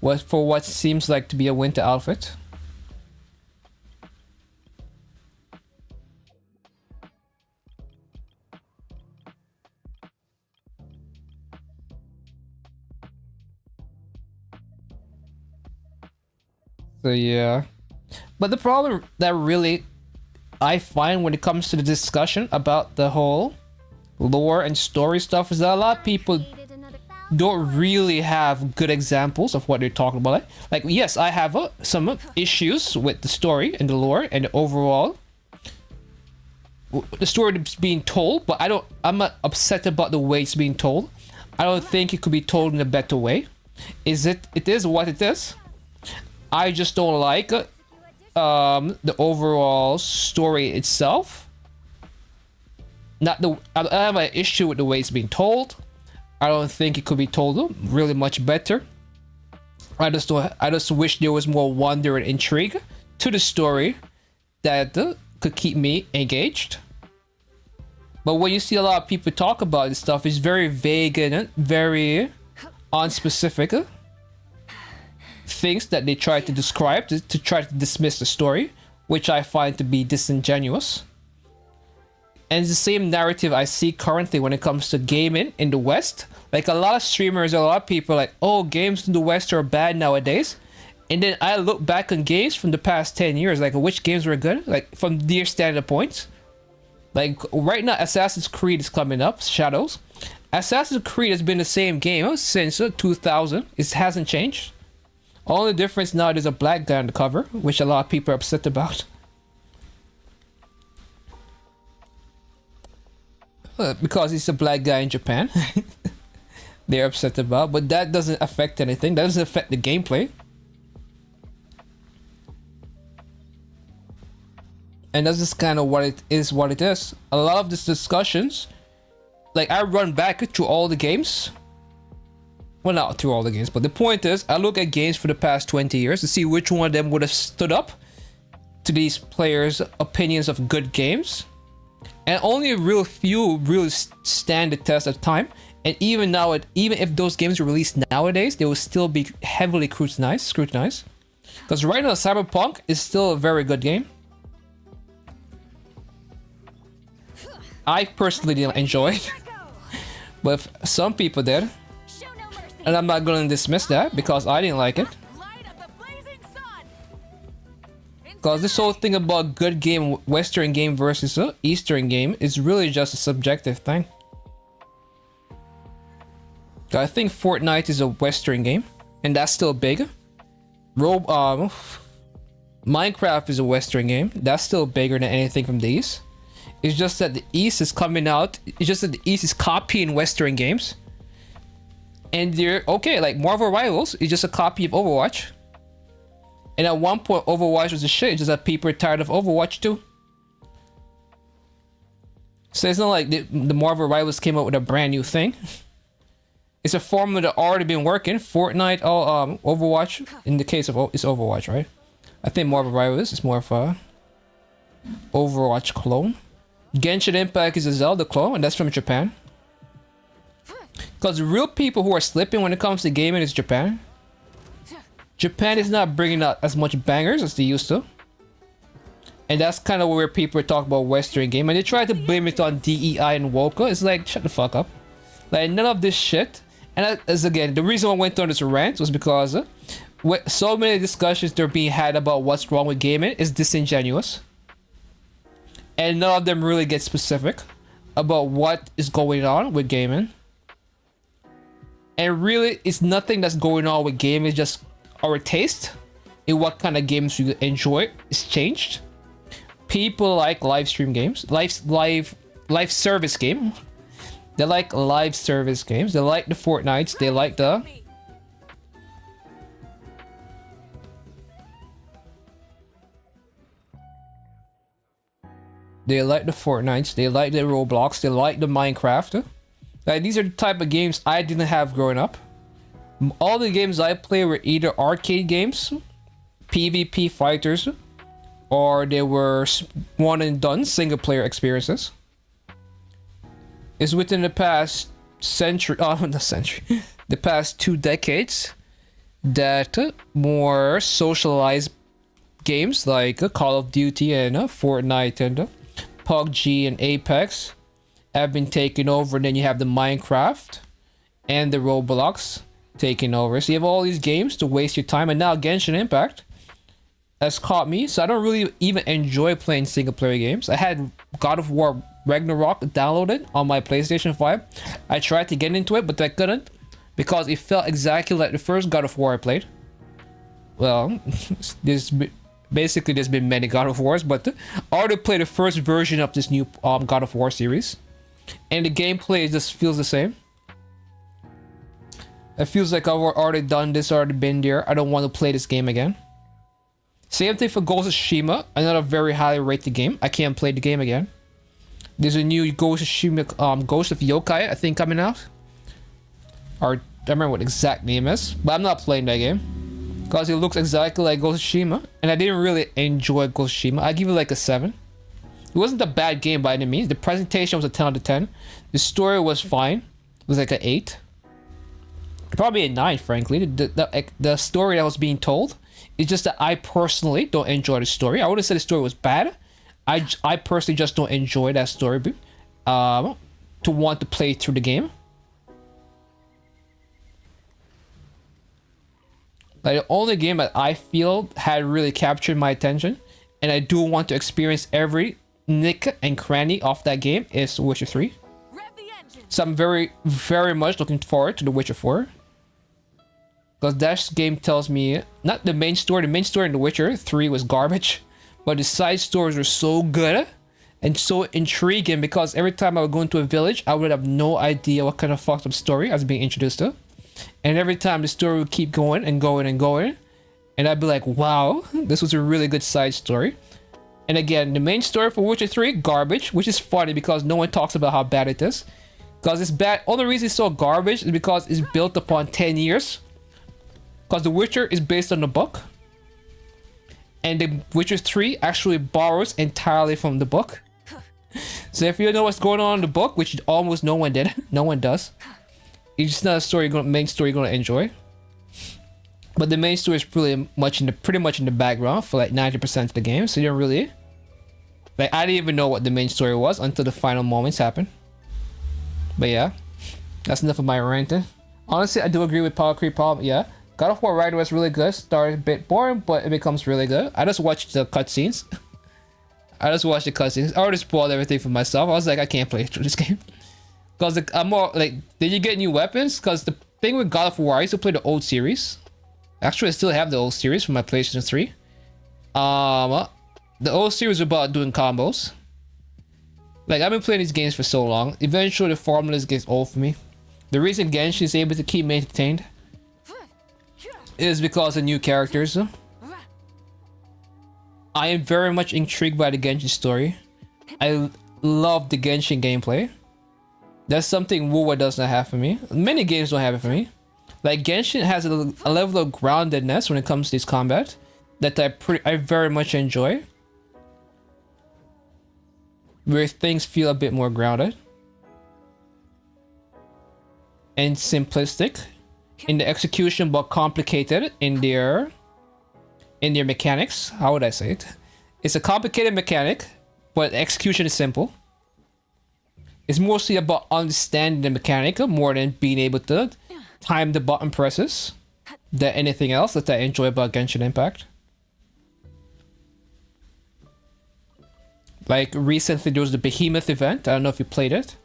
For what seems like to be a winter outfit. So yeah. But the problem that really I find when it comes to the discussion about the whole lore and story stuff is that a lot of people don't really have good examples of what they're talking about. Like yes, I have some issues with the story and the lore and the overall the story that's being told, but I'm not upset about the way it's being told. I don't think it could be told in a better way. It is what it is. I just don't like the overall story itself. I have an issue with the way it's being told. I don't think it could be told really much better. I just wish there was more wonder and intrigue to the story that could keep me engaged. But when you see a lot of people talk about this stuff, it's very vague and very unspecific things that they try to describe to try to dismiss the story, which I find to be disingenuous. And it's the same narrative I see currently when it comes to gaming in the West. Like a lot of streamers, a lot of people are like, oh, games in the West are bad nowadays. And then I look back on games from the past 10 years, like which games were good, like from their standpoint. Like right now, Assassin's Creed is coming up, Shadows. Assassin's Creed has been the same game since 2000. It hasn't changed. Only difference now there's a black guy on the cover, which a lot of people are upset about. Because he's a black guy in Japan. They're upset about, but that doesn't affect anything. That doesn't affect the gameplay. And that's just kind of what it is. A lot of these discussions, like I run back through all the games. Well, not through all the games, but the point is, I look at games for the past 20 years to see which one of them would have stood up to these players' opinions of good games. And only a real few really stand the test of time. And even now, even if those games were released nowadays, they will still be heavily scrutinized. Because right now, Cyberpunk is still a very good game. I personally didn't enjoy it, but some people did. And I'm not going to dismiss that because I didn't like it. Because this whole thing about good game, Western game versus Eastern game is really just a subjective thing. I think Fortnite is a Western game, and that's still big. Minecraft is a Western game, that's still bigger than anything from the East. It's just that the East is coming out. It's just that the East is copying Western games, and they're okay. Like Marvel Rivals is just a copy of Overwatch. And at one point, Overwatch was a shit. It's just that people are tired of Overwatch too. So it's not like the Marvel Rivals came up with a brand new thing. It's a formula that already been working. Fortnite, Overwatch. In the case of it's Overwatch, right? I think Marvel Rivals is more of a Overwatch clone. Genshin Impact is a Zelda clone, and that's from Japan. Because the real people who are slipping when it comes to gaming is Japan. Japan is not bringing out as much bangers as they used to. And that's kind of where people talk about Western game. And they try to blame it on DEI and Woka. It's like, shut the fuck up. Like, none of this shit. And as again, the reason I went on this rant was because so many discussions that are being had about what's wrong with gaming is disingenuous. And none of them really get specific about what is going on with gaming. And really, it's nothing that's going on with gaming. It's just our taste in what kind of games we enjoy is changed. People like live stream games, live service game. They like live service games. They like the Fortnites. They like the Fortnites. They like the Roblox. They like the Minecraft. Like, these are the type of games I didn't have growing up. All the games I play were either arcade games, PvP fighters, or they were one and done single player experiences. It's within the past century, the past 2 decades that more socialized games like Call of Duty and Fortnite and PUBG and Apex have been taken over. And then you have the Minecraft and the Roblox taking over. So you have all these games to waste your time. And now Genshin Impact has caught me. So I don't really even enjoy playing single player games. I had God of War Ragnarok downloaded on my PlayStation 5. I tried to get into it, but I couldn't because it felt exactly like the first God of War I played. Well, there's been many God of Wars, but I already played the first version of this new God of War series, and the gameplay just feels the same. It feels like I've already done this, already been there. I don't want to play this game again. Same thing for Ghost of Tsushima, another very highly rated game. I can't play the game again. There's a new Ghost of Tsushima, Ghost of Yokai, I think, coming out. Or I don't remember what the exact name is, but I'm not playing that game because it looks exactly like Ghost of Tsushima, and I didn't really enjoy Ghost of Tsushima. I give it like a 7. It wasn't a bad game by any means. The presentation was a 10 out of 10. The story was fine. It was like an 8. Probably a 9, frankly. The story that was being told, it's just that I personally don't enjoy the story. I wouldn't say the story was bad. I personally just don't enjoy that story to want to play through the game. Like, the only game that I feel had really captured my attention, and I do want to experience every nick and cranny of that game, is Witcher 3. So I'm very, very much looking forward to The Witcher 4. Because that game tells me, not the main story in The Witcher 3 was garbage, but the side stories were so good and so intriguing, because every time I would go into a village, I would have no idea what kind of fucked up story I was being introduced to. And every time the story would keep going and going and going, and I'd be like, wow, this was a really good side story. And again, the main story for Witcher 3, garbage, which is funny because no one talks about how bad it is. Because it's bad. Only reason it's so garbage is because it's built upon 10 years. Because The Witcher is based on the book. And The Witcher 3 actually borrows entirely from the book. So if you know what's going on in the book, which almost no one did, no one does, it's just not a story, main story you're gonna enjoy. But the main story is pretty much in the background for like 90% of the game, so you don't really, like, I didn't even know what the main story was until the final moments happened. But yeah, that's enough of my ranting. Honestly, I do agree with Power Creep problem. Yeah, God of War Ragnarok was really good. Started a bit boring, but it becomes really good. I just watched the cutscenes. I already spoiled everything for myself. I was like, I can't play through this game. Because I'm more like, did you get new weapons? Because the thing with God of War, I used to play the old series. Actually, I still have the old series from my PlayStation 3. The old series was about doing combos. Like, I've been playing these games for so long. Eventually, the formulas get old for me. The reason Genshin is able to keep me entertained is because of new characters. I am very much intrigued by the Genshin story. love the Genshin gameplay. That's something Wuwa does not have for me. Many games don't have it for me. Like Genshin has a level of groundedness when it comes to this combat that I very much enjoy. Where things feel a bit more grounded and simplistic in the execution, but complicated in their mechanics. How would I say it? It's a complicated mechanic, but execution is simple. It's mostly about understanding the mechanic more than being able to time the button presses than anything else that I enjoy about Genshin Impact. Like recently there was the Behemoth event. I don't know if you played it,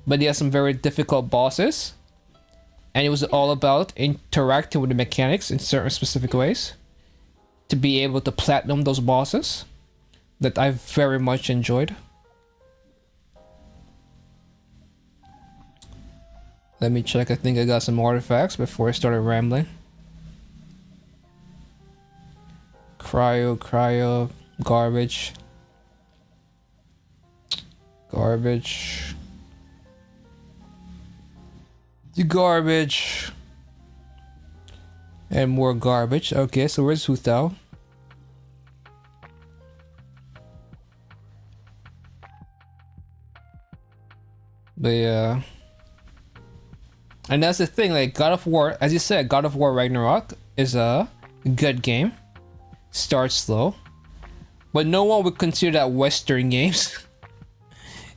but they had some very difficult bosses. And it was all about interacting with the mechanics in certain specific ways to be able to platinum those bosses that I very much enjoyed. Let me check. I think I got some artifacts before I started rambling. Cryo, garbage. Garbage. The garbage. And more garbage. Okay, so where's Hu Tao? But yeah. And that's the thing, like God of War, as you said, God of War Ragnarok is a good game. Starts slow. But no one would consider that Western games.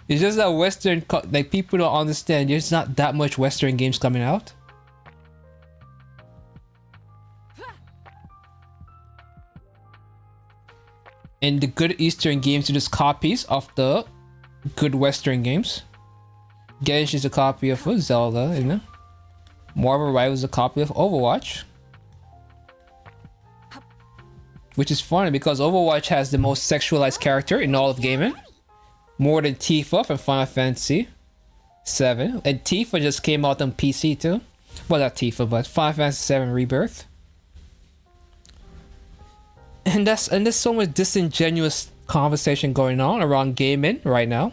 It's just that Western, like people don't understand, there's not that much Western games coming out. And the good Eastern games are just copies of the good Western games. Genshin is a copy of Zelda, you know? Marvel Rivals is a copy of Overwatch. Which is funny because Overwatch has the most sexualized character in all of gaming. More than Tifa from Final Fantasy 7. And Tifa just came out on PC too. Well, not Tifa, but Final Fantasy 7 Rebirth. And there's so much disingenuous conversation going on around gaming right now.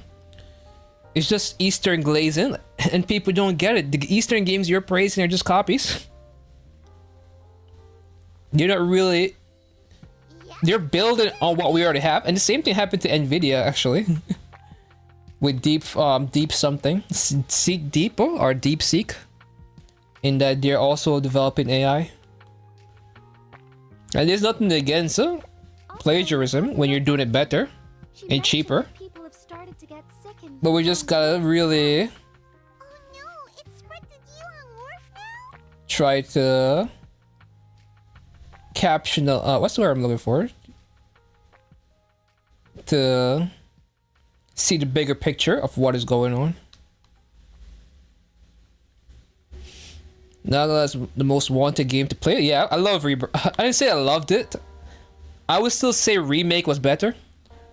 It's just Eastern glazing, and people don't get it. The Eastern games you're praising are just copies. You're not really... They're building on what we already have, and the same thing happened to Nvidia actually. With Deep something, Deep or DeepSeek, in that they're also developing AI. And there's nothing against plagiarism when you're doing it better and cheaper. But we just gotta really try to caption the what's the word I'm looking for? To see the bigger picture of what is going on. Now that's the most wanted game to play. Yeah, I love Rebirth. I didn't say I loved it. I would still say Remake was better.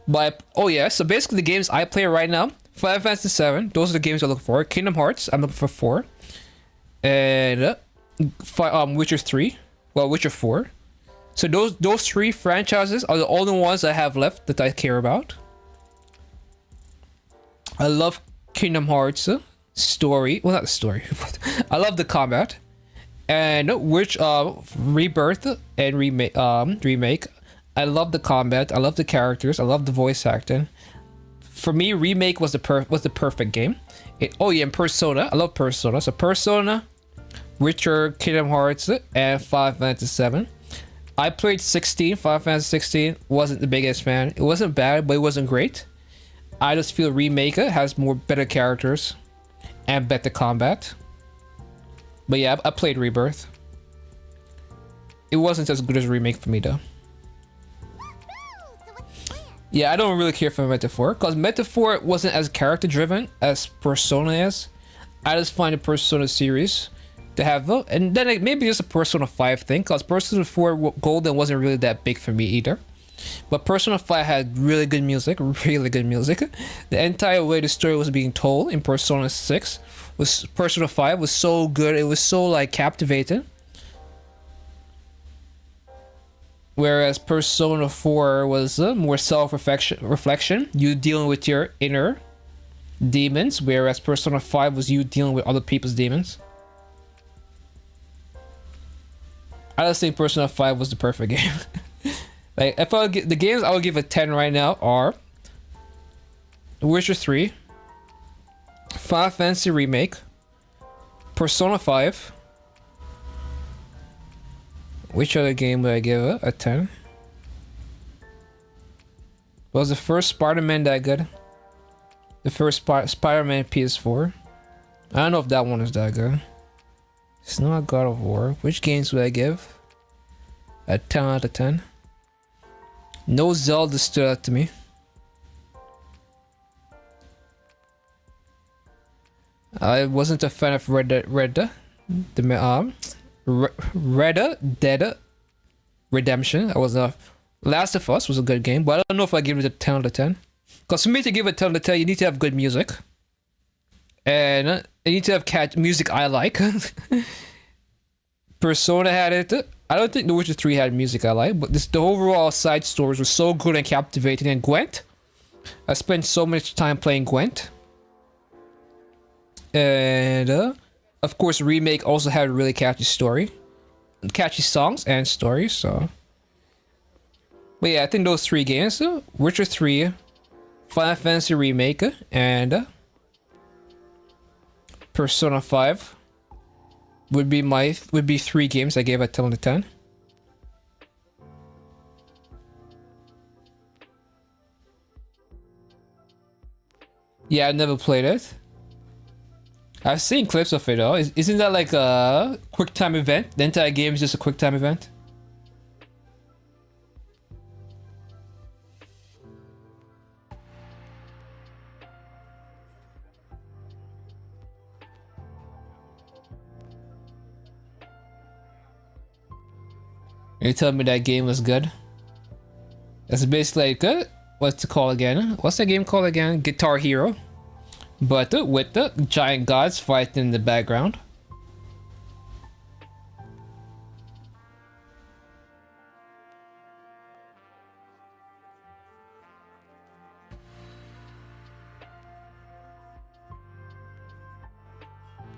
But oh yeah, so basically the games I play right now, Final Fantasy 7, those are the games I look for. Kingdom Hearts, I'm looking for 4. And Witcher 3. Well, Witcher 4. So those three franchises are the only ones I have left that I care about. I love Kingdom Hearts story. Well, not the story, but I love the combat. And which Rebirth and remake. I love the combat. I love the characters. I love the voice acting. For me, Remake was the perfect game. Oh yeah, and Persona. I love Persona. So Persona, Witcher, Kingdom Hearts, and Final Fantasy 7. I played 16. Final Fantasy 16. Wasn't the biggest fan. It wasn't bad, but it wasn't great. I just feel Remake has better characters and better combat. But yeah, I played Rebirth. It wasn't as good as Remake for me though. Yeah, I don't really care for Metaphor because Metaphor wasn't as character driven as Persona is. I just find the Persona series to have, and then maybe just a Persona 5 thing because Persona 4 Golden wasn't really that big for me either. But Persona 5 had really good music, really good music. The entire way the story was being told in Persona 6 was Persona 5 was so good. It was so like captivating. Whereas Persona 4 was more self-reflection, you dealing with your inner demons, whereas Persona 5 was you dealing with other people's demons. I just think Persona 5 was the perfect game. Like, if I get the games I would give a 10 right now are Witcher 3, Final Fantasy Remake, Persona 5. Which other game would I give a 10? Was the first Spider-Man that good? The first Spider-Man PS4? I don't know if that one is that good. It's not God of War. Which games would I give a 10 out of 10? No Zelda stood out to me. I wasn't a fan of Red Dead Redemption. I was not. Last of Us was a good game, but I don't know if I give it a 10 out of 10. Because for me to give it a 10 out of 10, you need to have good music. And you need to have music I like. Persona had it. I don't think The Witcher 3 had music I like, but the overall side stories were so good and captivating. And Gwent, I spent so much time playing Gwent. And of course, Remake also had a really catchy story, catchy songs and stories. So, but yeah, I think those three games: Witcher 3, Final Fantasy Remake, and Persona 5 would be three games I gave a 10 out of 10. Yeah, I never played it. I've seen clips of it though. Isn't that like a quick time event? The entire game is just a quick time event. You tell me that game was good? That's basically like what's it called again? What's that game called again? Guitar Hero. But with the giant gods fighting in the background.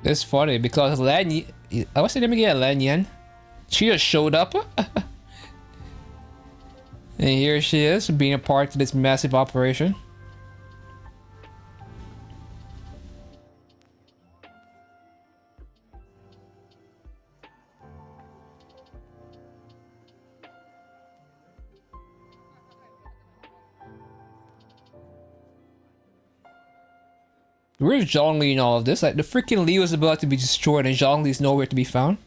It's funny because Lan, what's the name again? Lan Yen. She just showed up. And here she is being a part of this massive operation. Where's Zhongli in all of this? Like, the freaking Li was about to be destroyed and Zhongli's nowhere to be found.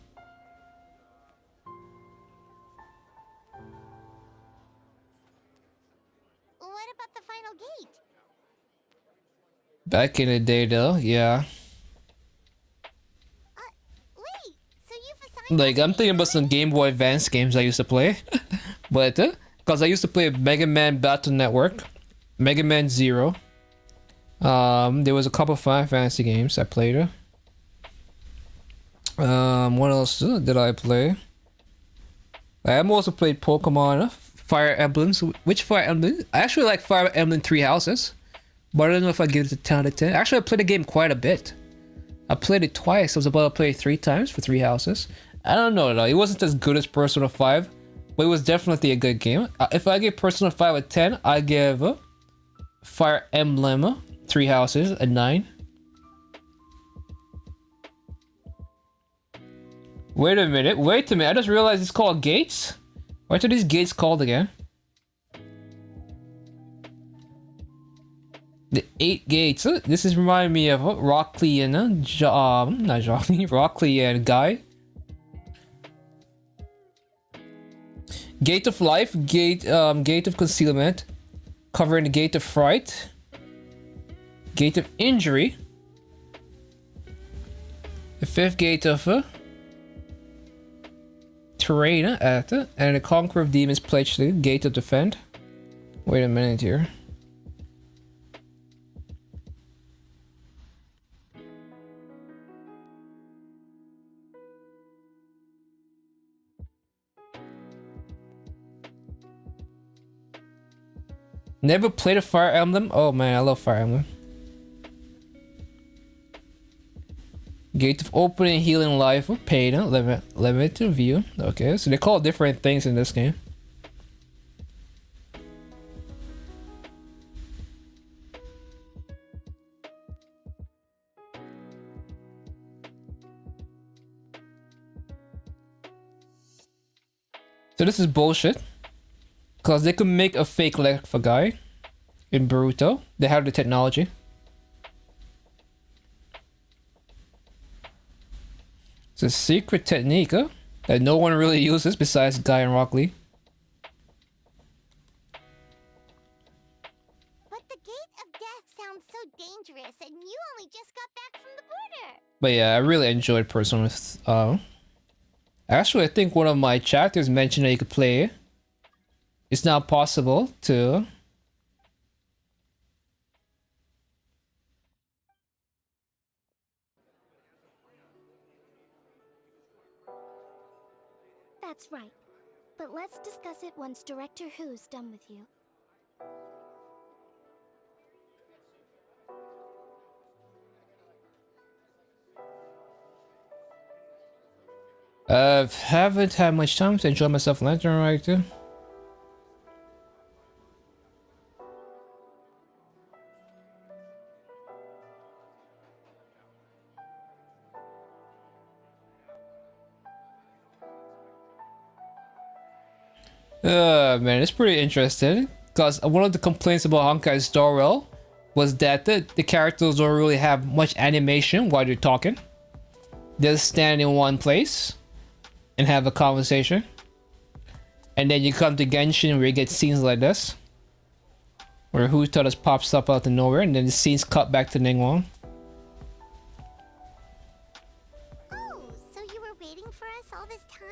What about the final gate? Back in the day though, yeah. Wait, so you've assigned... Like, I'm thinking about some Game Boy Advance games I used to play. But, because I used to play Mega Man Battle Network, Mega Man Zero. There was a couple of Final Fantasy games I played. What else did I play? I also played Pokemon, Fire Emblems. Which Fire Emblem? I actually like Fire Emblem Three Houses, but I don't know if I give it a 10 out of 10. Actually, I played the game quite a bit. I played it twice. I was about to play it 3 times for Three Houses. I don't know though. It wasn't as good as Persona 5, but it was definitely a good game. If I give Persona 5 a 10, I give Fire Emblem Three Houses a 9. Wait a minute. I just realized it's called gates. What are these gates called again? The 8 gates. This is reminding me of Rockley and not Johnny, Rockley and Guy. Gate of Life, Gate of Concealment, covering the Gate of Fright, Gate of Injury, the 5th Gate of Terrain, and the Conqueror of Demons pledge to Gate of Defend. Wait a minute here. Never played a Fire Emblem? Oh man, I love Fire Emblem. Gate of opening, healing life with pain, limited view. Okay, so they call different things in this game. So this is bullshit. Because they could make a fake leg for guy in Boruto. They have the technology. It's a secret technique, huh? That no one really uses besides Guy and Rock Lee. But the Gate of Death sounds so dangerous, and you only just got back from the border. But yeah, I really enjoyed Persona. Actually, I think one of my chapters mentioned that you could play. It's now possible to. That's right. But let's discuss it once Director Who's done with you. Haven't had much time to enjoy myself Lantern right too. Man, it's pretty interesting. Because one of the complaints about Honkai's Story was that the characters don't really have much animation while they're talking. They'll stand in one place and have a conversation. And then you come to Genshin where you get scenes like this. Where Huta just pops up out of nowhere and then the scenes cut back to Ningguang. Oh, so you were waiting for us all this time?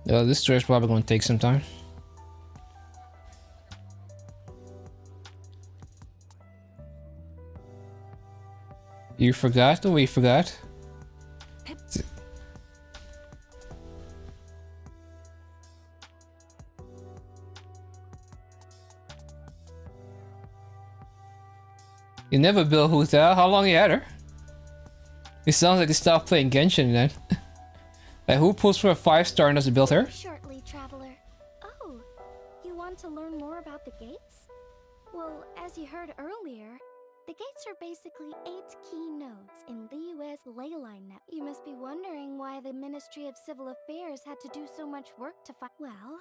This story's probably going to take some time. You forgot? Oh, we forgot. You never built Huta. How long you had her? It sounds like you stopped playing Genshin then. Like, who pulls for a 5-star and doesn't build her? Shortly, traveler. Oh, you want to learn more about the gates? Well, as you heard earlier, the gates are basically 8 key nodes in Liyue's leyline net. You must be wondering why the Ministry of Civil Affairs had to do so much work to find. Well,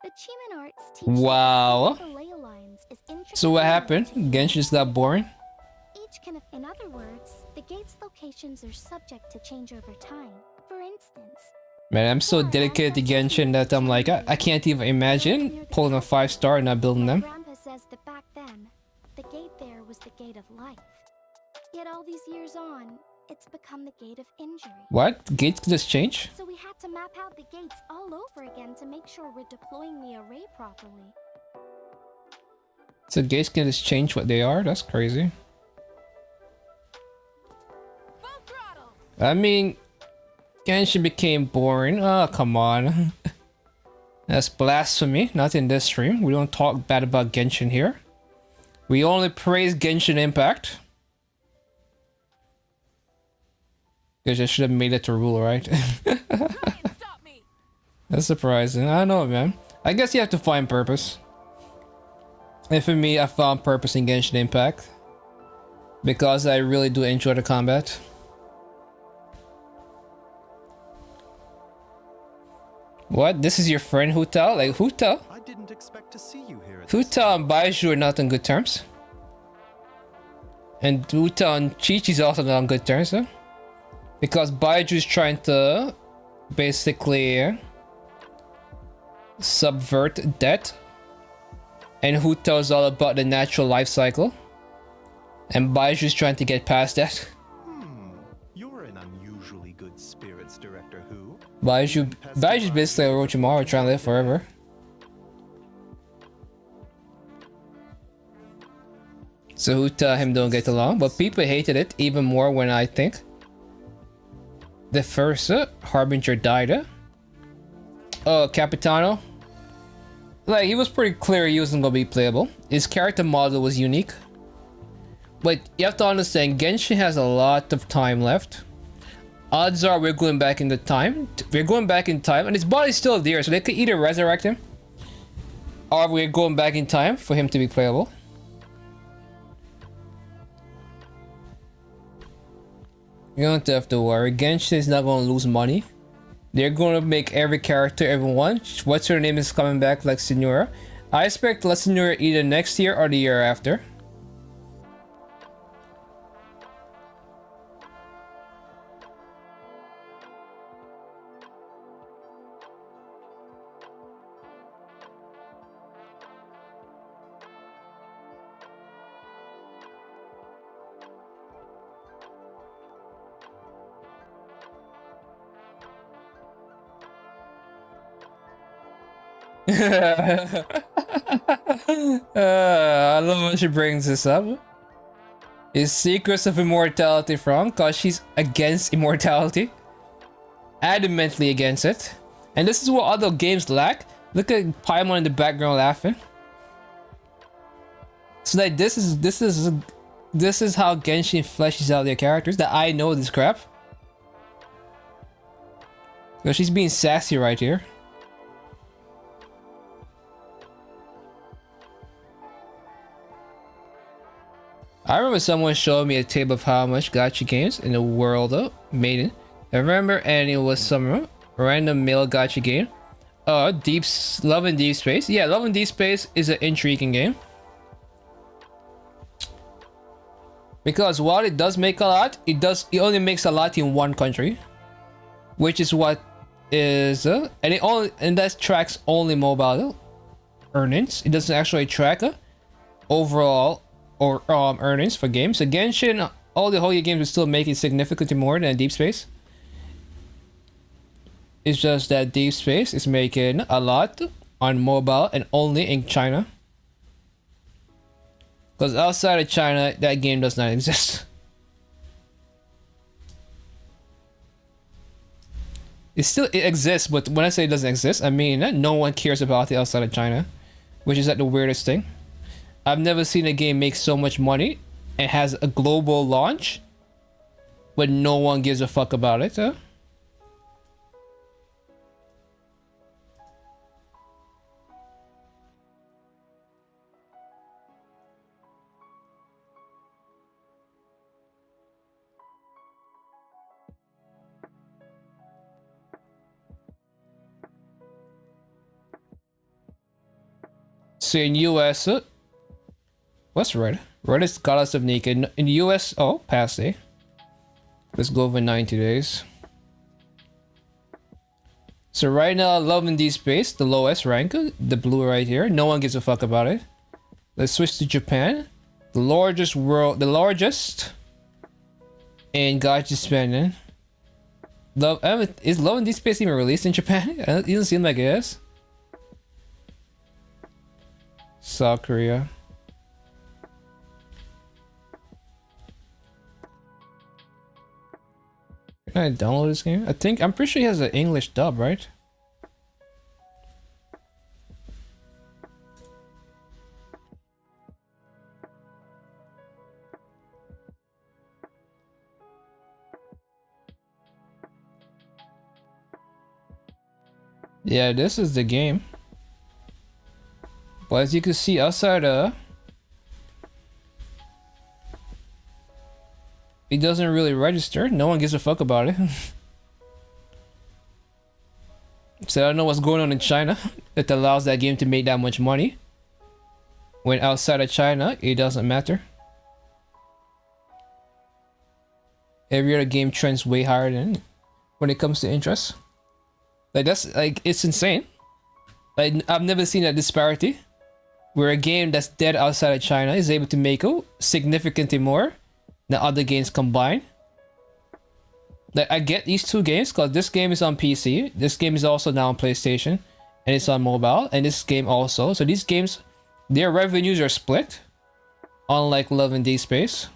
the Chiman arts teach Wow. the ley lines is intricate. So what happened? Genshin's that boring? Each can, in other words, the gate's locations are subject to change over time. For instance, Man, I'm so dedicated to Genshin that I'm like, I can't even imagine pulling a 5-star and not building them. Grandpa says that back then, the gate there was the gate of life. Yet all these years on, it's become the gate of injury. What? Gates can just change? So we had to map out the gates all over again to make sure we're deploying the array properly. So gates can just change what they are? That's crazy. Full throttle. I mean, Genshin became boring. Oh, come on. That's blasphemy. Not in this stream. We don't talk bad about Genshin here. We only praise Genshin Impact. Because I should have made it a rule, right? Try and stop me. That's surprising. I know, man. I guess you have to find purpose. And for me, I found purpose in Genshin Impact. Because I really do enjoy the combat. What? This is your friend Huta? Like Huta? I didn't expect to see you here. Huta and Baiju are not on good terms. And Huta and Chi-Chi's also not on good terms, huh? Because Baiju's trying to basically subvert death. And Huta is all about the natural life cycle. And Baiju's trying to get past that. You're in unusually good spirits, Director Who. Baiju's basically a Orochimaru trying to live forever. So who tell him don't get along? But people hated it even more when I think the first Harbinger died. Oh, Capitano. Like, he was pretty clear he wasn't gonna be playable. His character model was unique. But you have to understand, Genshin has a lot of time left. Odds are we're going back in the time. We're going back in time, and his body's still there, so they could either resurrect him, or we're going back in time for him to be playable. You don't have to worry. Genshin is not going to lose money. They're going to make every character everyone. What's her name is coming back like Senora. I expect La Senora either next year or the year after. I love when she brings this up. Is Secrets of Immortality from? Cause she's against immortality. Adamantly against it. And this is what other games lack. Look at Paimon in the background laughing. So like this is how Genshin fleshes out their characters. That I know this crap. So she's being sassy right here. I remember someone showed me a table of how much gacha games in the world made it. I remember, and it was some random male gacha game. Love and Deep Space. Yeah, Love and Deep Space is an intriguing game. Because while it does make a lot, it only makes a lot in one country, which is what is and that tracks only mobile earnings. It doesn't actually track overall or earnings for games. So Genshin, all the Hoya games are still making significantly more than Deep Space. It's just that Deep Space is making a lot on mobile and only in China. Because outside of China, that game does not exist. It exists, but when I say it doesn't exist, I mean that no one cares about it outside of China, which is like the weirdest thing. I've never seen a game make so much money and has a global launch, but no one gives a fuck about it. So in US, what's red? Red is Goddess of Naked. In the US, oh, past day. Let's go over 90 days. So right now, Love and Deep Space, the lowest rank, the blue right here. No one gives a fuck about it. Let's switch to Japan. The largest in gacha spending. Is Love and Deep Space even released in Japan? It doesn't seem like it is. South Korea. Can I download this game? I'm pretty sure he has an English dub, right? Yeah, this is the game. But as you can see outside it doesn't really register. No one gives a fuck about it. So I don't know what's going on in China that allows that game to make that much money. When outside of China, it doesn't matter. Every other game trends way higher than when it comes to interest. Like that's like it's insane. Like I've never seen that disparity where a game that's dead outside of China is able to make significantly more than other games combined. Like I get these two games because this game is on PC, this game is also now on PlayStation, and it's on mobile, and this game also. So these games, their revenues are split. Unlike Love and Deep Space.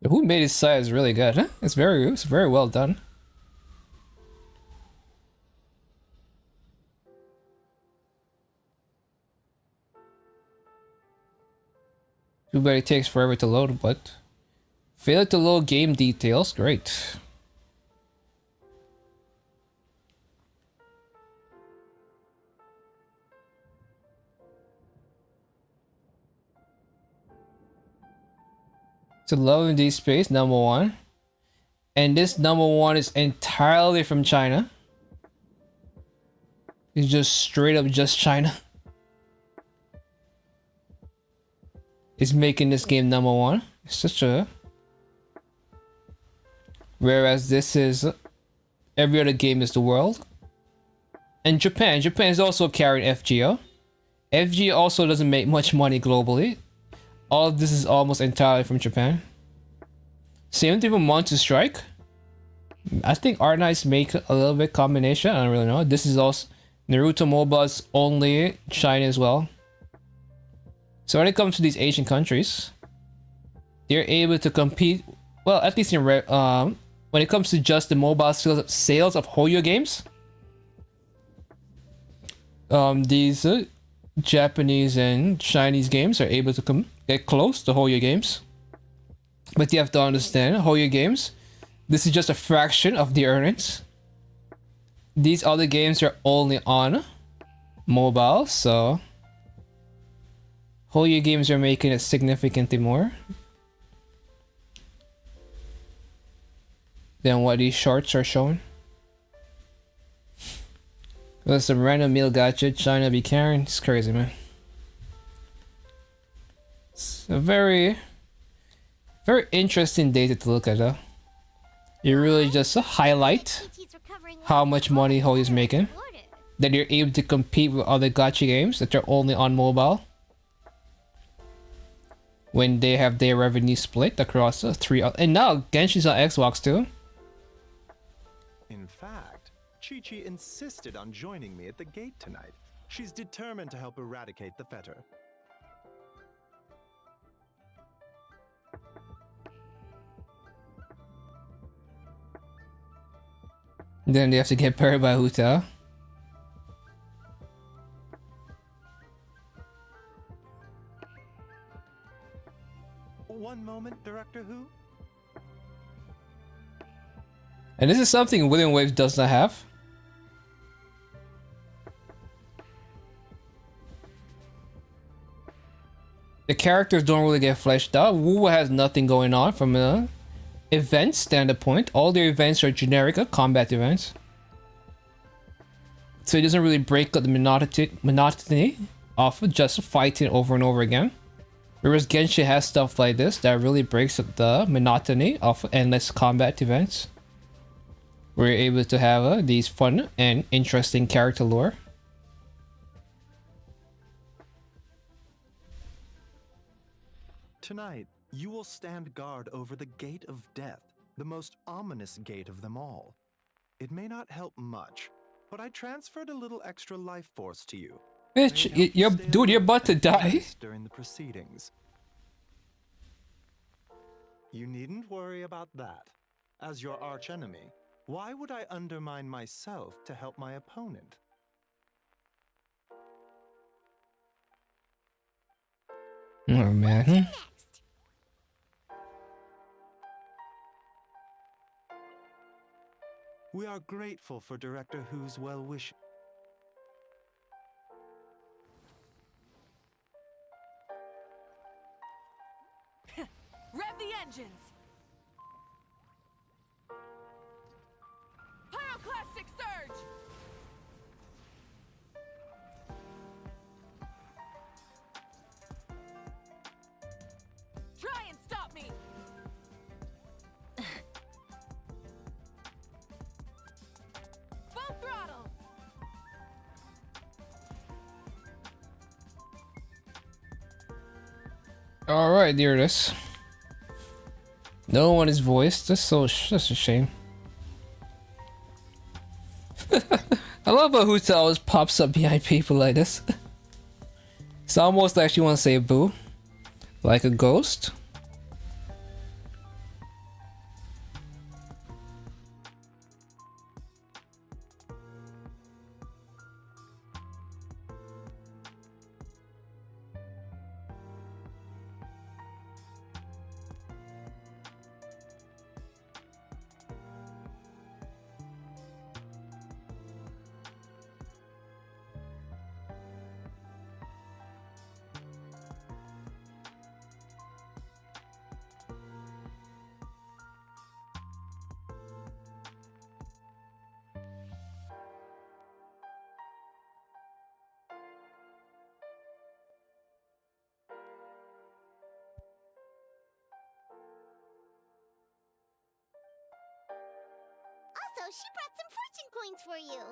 Who made his side is really good. Huh? It's very well done. Too bad it takes forever to load, but fail to load game details. Great. To Love in Deep Space, #1. And this #1 is entirely from China. It's just straight up just China. Is making this game #1. It's such a... Whereas this is... Every other game is the world. And Japan. Japan is also carrying FGO. FGO also doesn't make much money globally. All of this is almost entirely from Japan. Same thing for Monster Strike. I think Art Knights make a little bit combination. I don't really know. This is also Naruto MOBA's only China as well. So when it comes to these Asian countries, they're able to compete. Well, at least in when it comes to just the mobile sales of Hoyo games, these Japanese and Chinese games are able to get close to Hoyo games. But you have to understand, Hoyo games, this is just a fraction of the earnings. These other games are only on mobile, so Hoyo games are making it significantly more than what these shorts are showing. There's some random meal gacha China be carrying. It's crazy, man. It's a very interesting data to look at, though. You really just highlight how much money Hoyo is making. That you're able to compete with other gacha games that are only on mobile. When they have their revenue split across three... And now Genshin's on Xbox too. In fact, Chi-Chi insisted on joining me at the gate tonight. She's determined to help eradicate the fetter. Then they have to get paired by Huta. One moment, Director Who? And this is something William Waves does not have. The characters don't really get fleshed out. Wuwa has nothing going on from a event standpoint. All their events are generic combat events. So it doesn't really break up the monotony of just fighting over and over again. Whereas Genshin has stuff like this that really breaks up the monotony of endless combat events. We're able to have these fun and interesting character lore. Tonight, you will stand guard over the Gate of Death, the most ominous gate of them all. It may not help much, but I transferred a little extra life force to you. Bitch, you're about to die. During the proceedings. You needn't worry about that. As your archenemy, why would I undermine myself to help my opponent? Oh man. We are grateful for Director Who's well-wish. Rev the engines! Pyroclastic surge! Try and stop me! Alright, there it is. No one is voiced. That's a shame. I love how Huta always pops up behind people like this. It's almost like she wants to say boo. Like a ghost. Also, she brought some fortune coins for you.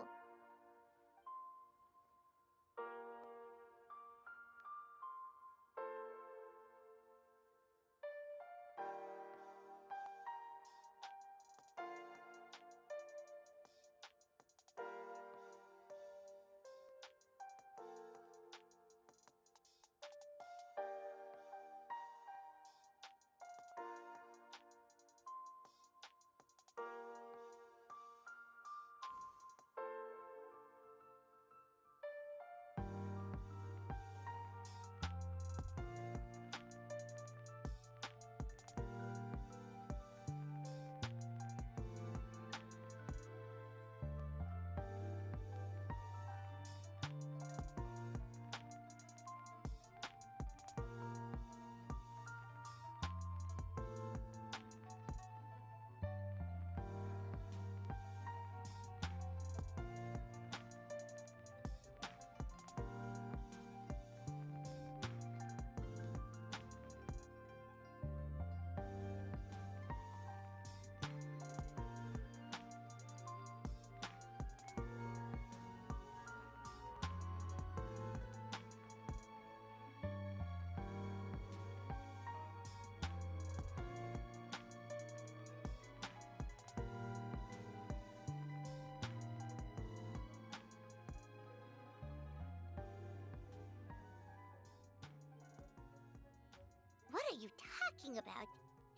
What are you talking about?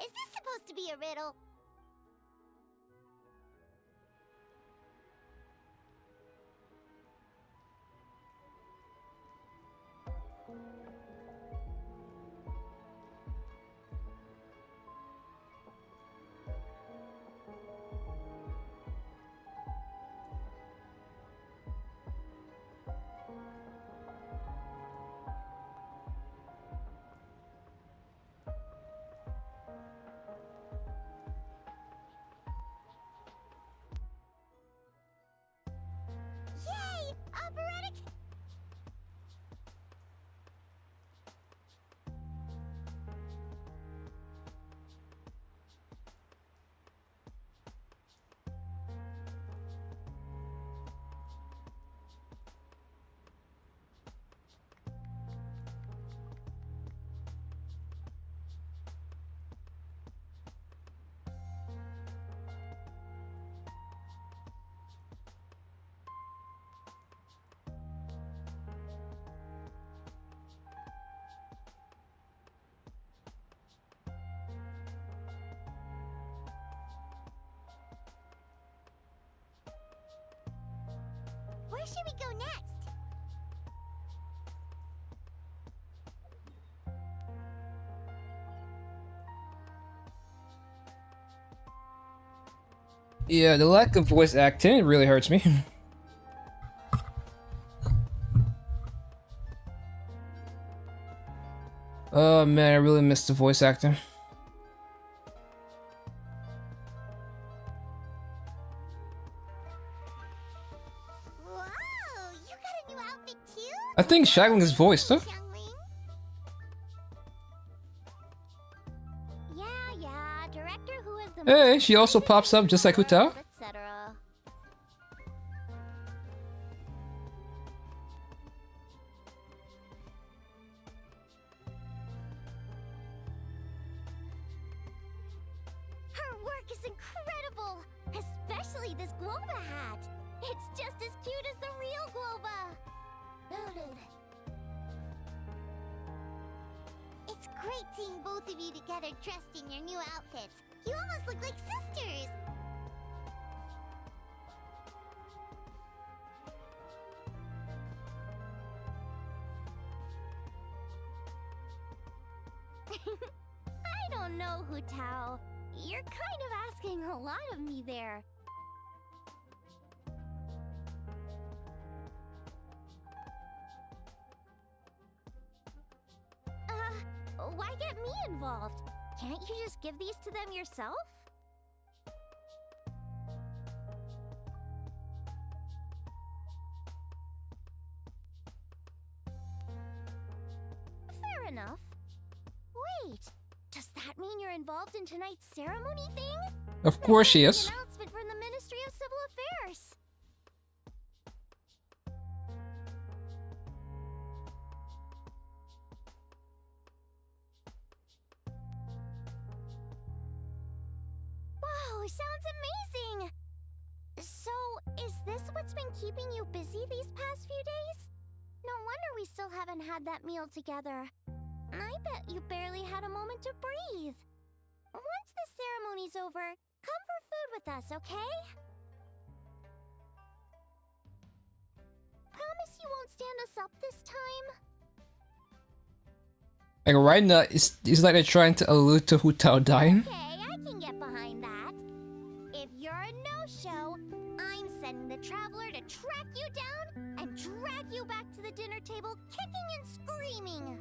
Is this supposed to be a riddle? Yay! Operatic! Where should we go next? Yeah, the lack of voice acting really hurts me. Oh man, I really miss the voice acting. Whoa! You got a new outfit too? I think Shagling is voiced, huh? Xiangling? Yeah, director who is the Hey, she also pops up just like Huta. etc. Especially this Globa hat. It's just as cute as the real Globa. It's great seeing both of you together dressed in your new outfits. You almost look like sisters. I don't know, Hu Tao. You're kind of asking a lot of me there. Why get me involved? Can't you just give these to them yourself? Fair enough. Wait, does that mean you're involved in tonight's ceremony thing? Of course she is. An announcement from the Ministry of Civil Affairs. Wow, sounds amazing! So, is this what's been keeping you busy these past few days? No wonder we still haven't had that meal together. I bet you barely had a moment to breathe. Once the ceremony's over, come for food with us, okay? Promise you won't stand us up this time? Like right now, it's like they're trying to allude to Hu Tao dying. Okay, I can get behind that. If you're a no-show, I'm sending the Traveler to track you down and drag you back to the dinner table kicking and screaming.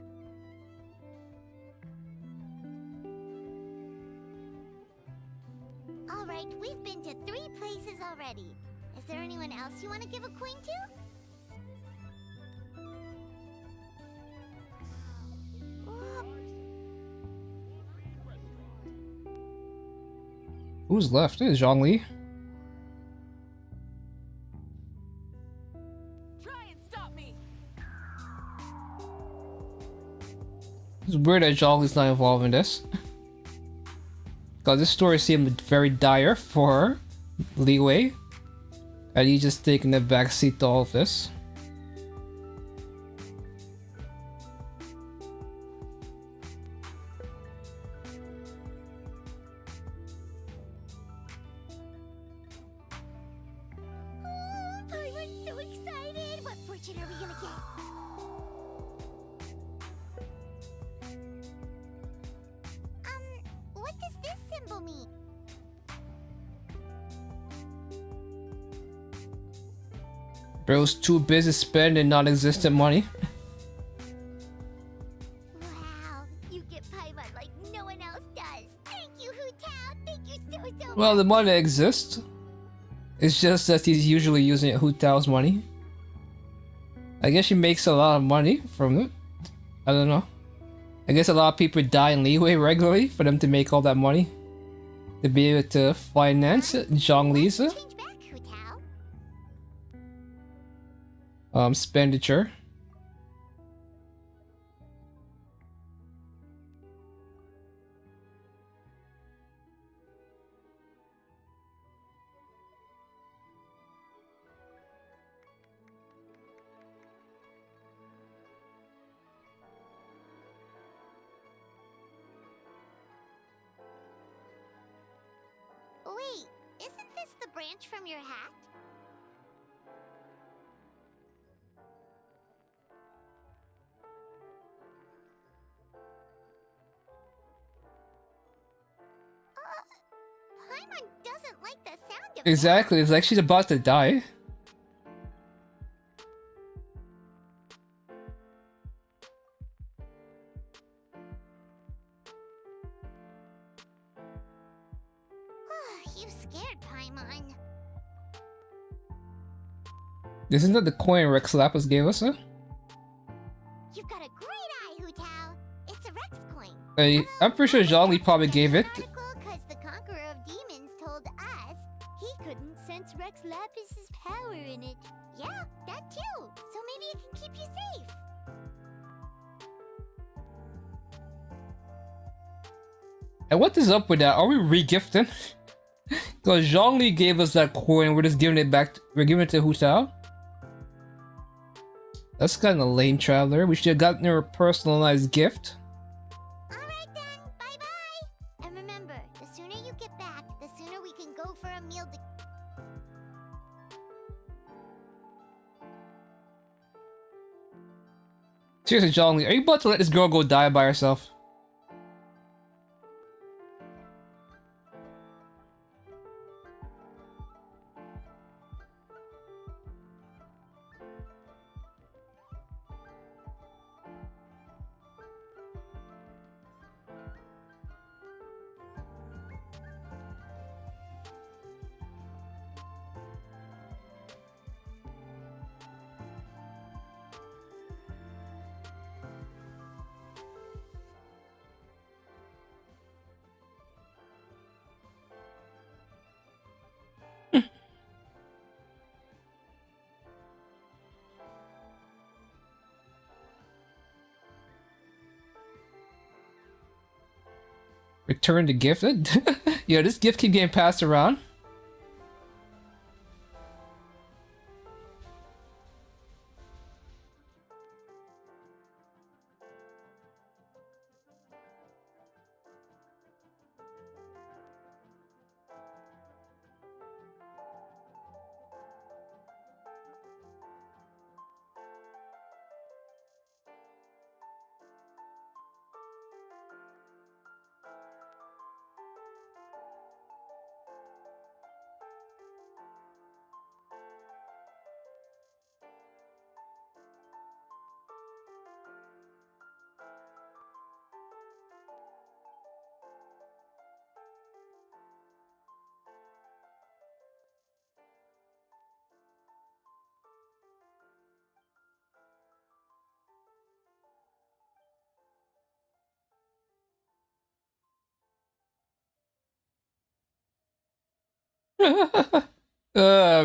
All right, we've been to 3 places already. Is there anyone else you want to give a coin to? Who's left? It is Zhongli. Try and stop me. It's weird that Zhongli's not involved in this. Cause this story seemed very dire for Li Wei. And he's just taking the backseat to all of this. Everyone's so excited! What fortune are we gonna get? What does this symbol mean? Bro's too busy spending non-existent money. Wow, you get Paimon like no one else does. Thank you, Hu Tao. Thank you so Well, much. the money exists. It's just that he's usually using Hu Tao's money. I guess she makes a lot of money from it. I don't know. I guess a lot of people die in Li Wei regularly for them to make all that money. To be able to finance Zhongli's Change back, Hu Tao. expenditure. Wait, isn't this the branch from your hat? Paimon doesn't like the sound of Exactly, it's like she's about to die. that. You scared Paimon. Isn't that the coin Rex Lapis gave us, huh? You've got a great eye, Hu Tao. It's a Rex coin. I'm pretty sure Zhongli probably gave it. Because the Conqueror of Demons told us he couldn't sense Rex Lapis's power in it. Yeah, that too. So maybe it can keep you safe. And what is up with that? Are we regifting? Because Zhongli gave us that coin, we're just giving it back. We're giving it to Hu Tao. That's kind of lame, traveler. We should have gotten her a personalized gift. Alright then, bye-bye! And remember, the sooner you get back, the sooner we can go for a meal to... Seriously, Zhongli, are you about to let this girl go die by herself? Return the gift? Yeah, this gift keep getting passed around.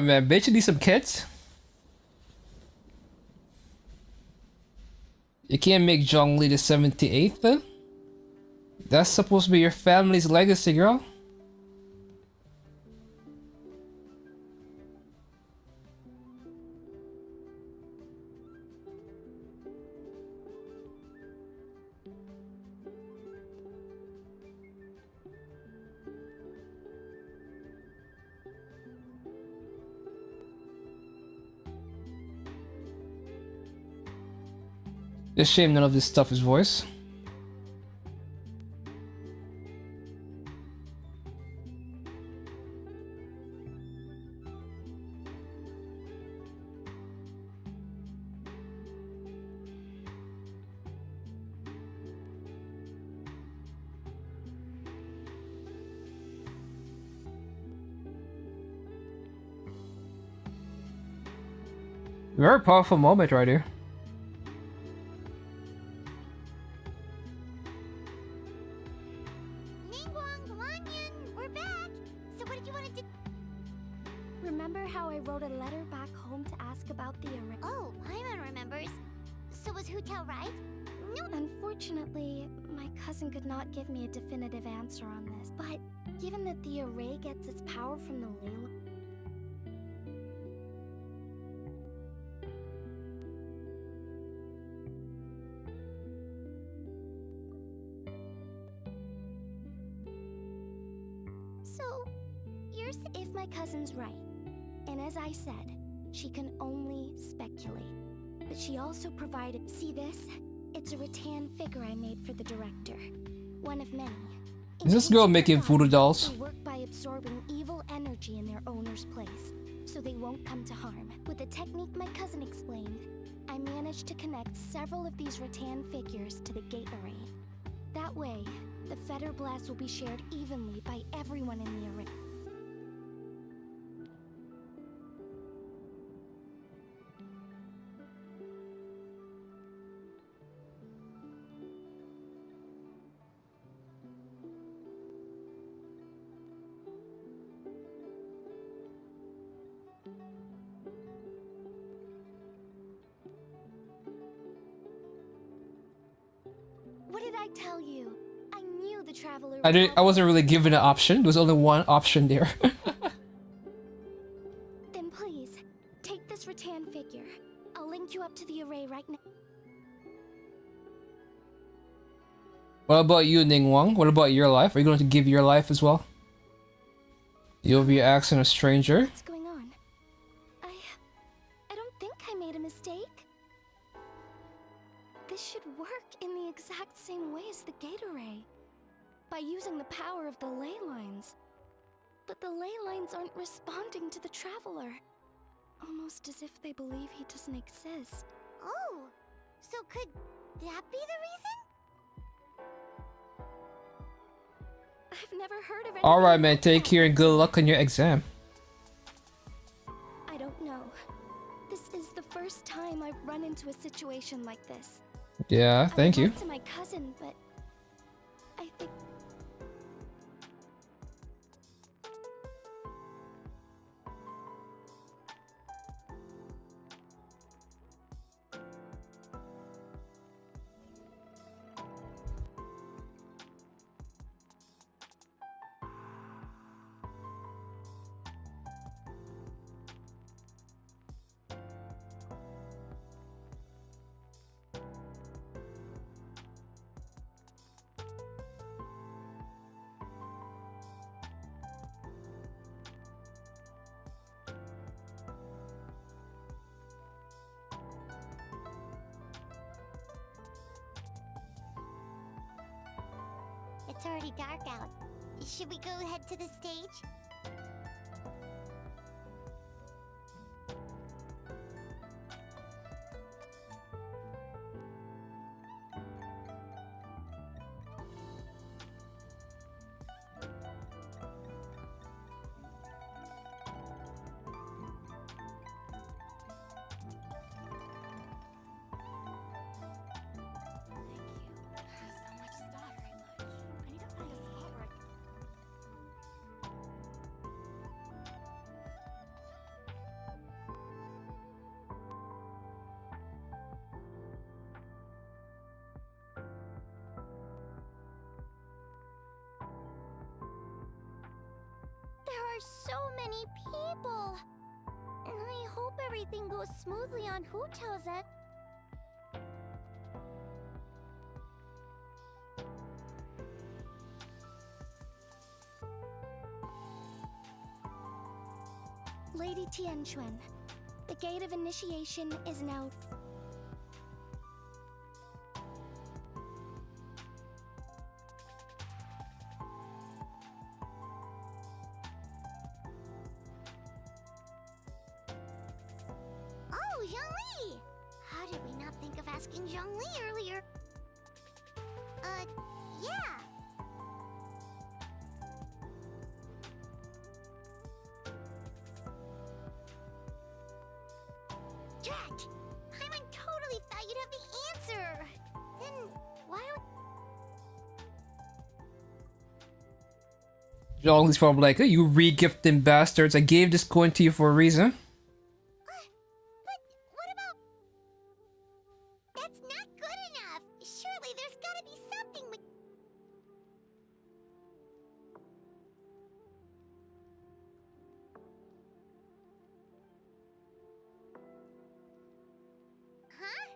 Man, bitch, you need some kids. You can't make Zhongli the 78th then? That's supposed to be your family's legacy, girl. It's a shame none of this stuff is voice. Very powerful moment right here. Ningguang, come on, Yun, we're back! So what did you want to do? Remember how I wrote a letter back home to ask about the array? Oh, Paimon remembers. So was Hu Tao right? No. Unfortunately, my cousin could not give me a definitive answer on this. But given that the array gets its power from the ley line, So, you're saying... if my cousin's right, and as I said, she can only speculate. But she also provided... See this? It's a rattan figure I made for the director. One of many. Is this girl making voodoo dolls? They work by absorbing evil energy in their owner's place, so they won't come to harm. With the technique my cousin explained, I managed to connect several of these rattan figures to the gate array. That way, the Fetter Blast will be shared evenly by everyone in the array. What did I tell you? I knew the traveler. I wasn't really given an option. There was only one option there. you up to the array right now. What about you, Ningguang? What about your life? Are you going to give your life as well? You'll be asking a stranger? What's going on? I don't think I made a mistake. This should work in the exact same way as the gate array. By using the power of the ley lines. But the ley lines aren't responding to the traveler. Almost as if they believe he doesn't exist. Oh, so could that be the reason? I've never heard of it. Alright, man, take care and good luck on your exam. I don't know. This is the first time I've run into a situation like this. Yeah, thank you. I talked to my cousin, but I think It's already dark out. Should we go head to the stage? There are so many people! And I hope everything goes smoothly on Hutoza. Lady Tianquan, the gate of initiation is now... Oh, Zhongli! How did we not think of asking Zhongli earlier? Yeah. Drat! Paimon totally thought you'd have the answer! Then, why would... Zhong's probably like, "Oh, you re-gifting bastards, I gave this coin to you for a reason." But what about... That's not good enough! Surely there's gotta be something we... Huh?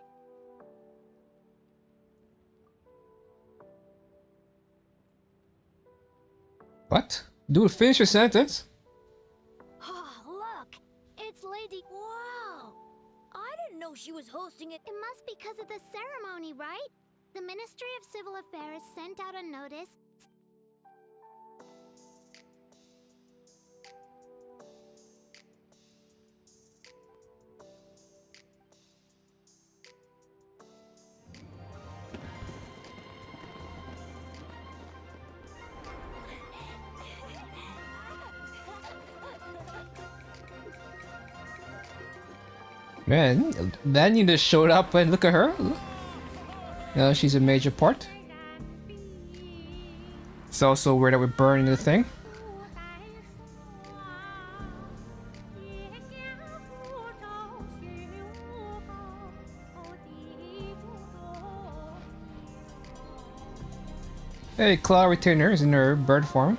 What? Dude, finish your sentence. Oh, look! It's Lady... Wow! I didn't know she was hosting it. It must be because of the ceremony, right? The Ministry of Civil Affairs sent out a notice. Man, then you just showed up and look at her. Now she's a major part. It's also weird that we're burning the thing. Hey, Cloud Retainer is in her bird form.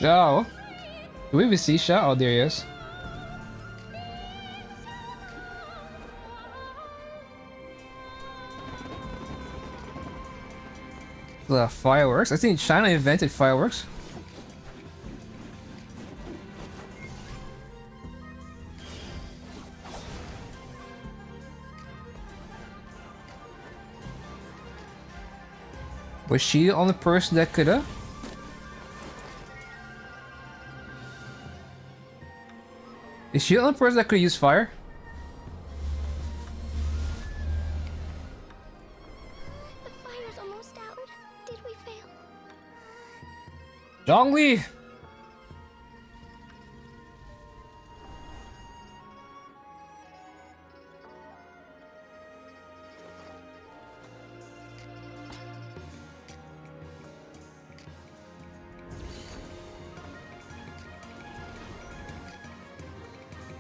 Shao. Do we even see Shao? Oh, there he is. Fireworks. I think China invented fireworks. Was she the only person that coulda? Is she the only person that could use fire? The fire's almost out. Did we fail? Zhongli!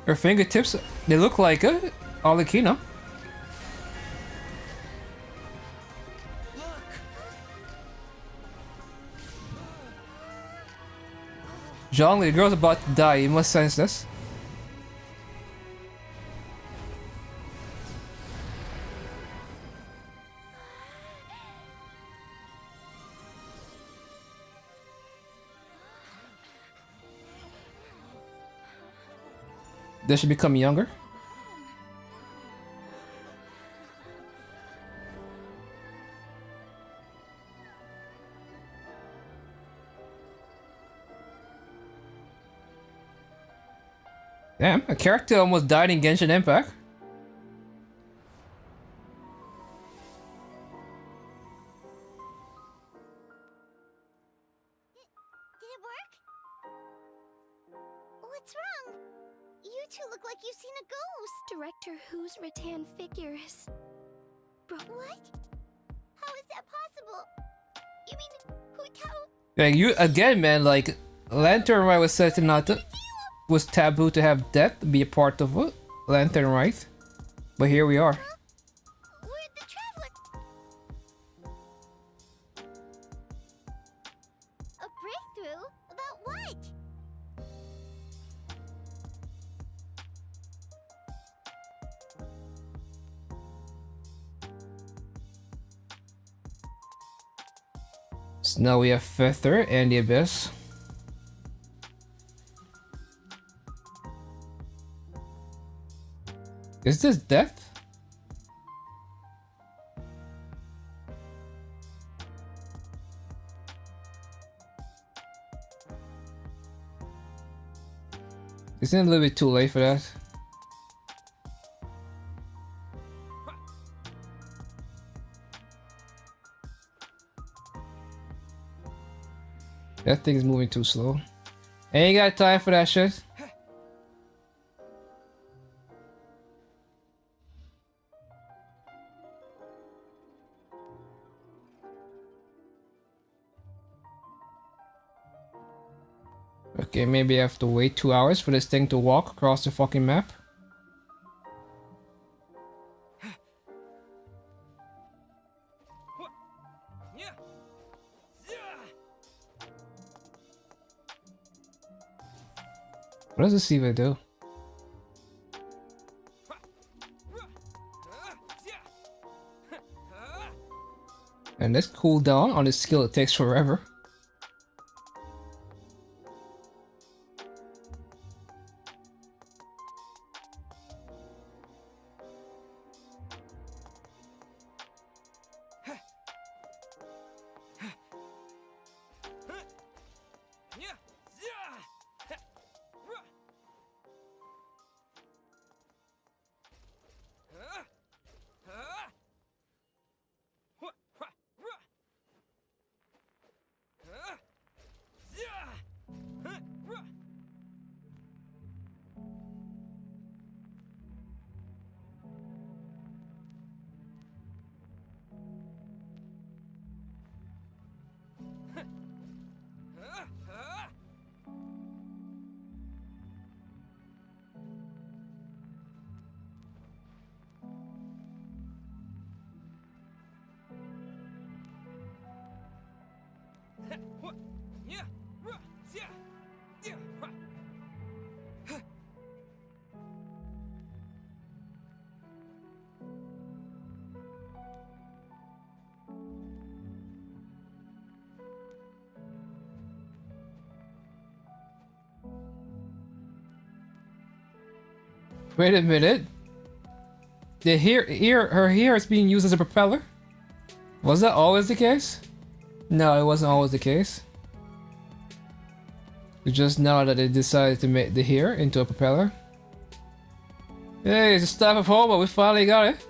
Her fingertips, they look like a Arlecchino. Zhongli, the girl's about to die, you must sense this. They should become younger. Damn, a character almost died in Genshin Impact. Did it work? What's wrong? You two look like you've seen a ghost. Director Who's rattan figures. What? How is that possible? You mean Hu Tao? Like you again, man. Like Lantern Rite was said to not to, was taboo to have death be a part of it. Lantern Rite, but here we are. Where'd the traveler? A breakthrough? About what? So now we have Feather and the Abyss. Is this death? Isn't it a little bit too late for that? That thing is moving too slow. Ain't got time for that shit. Okay, maybe I have to wait 2 hours for this thing to walk across the fucking map. What does this even do? And this cooldown on this skill, it takes forever. Wait a minute. Her hair is being used as a propeller? Was that always the case? No, it wasn't always the case. It's just now that they decided to make the hair into a propeller. Hey, it's a staff of Hobo, we finally got it.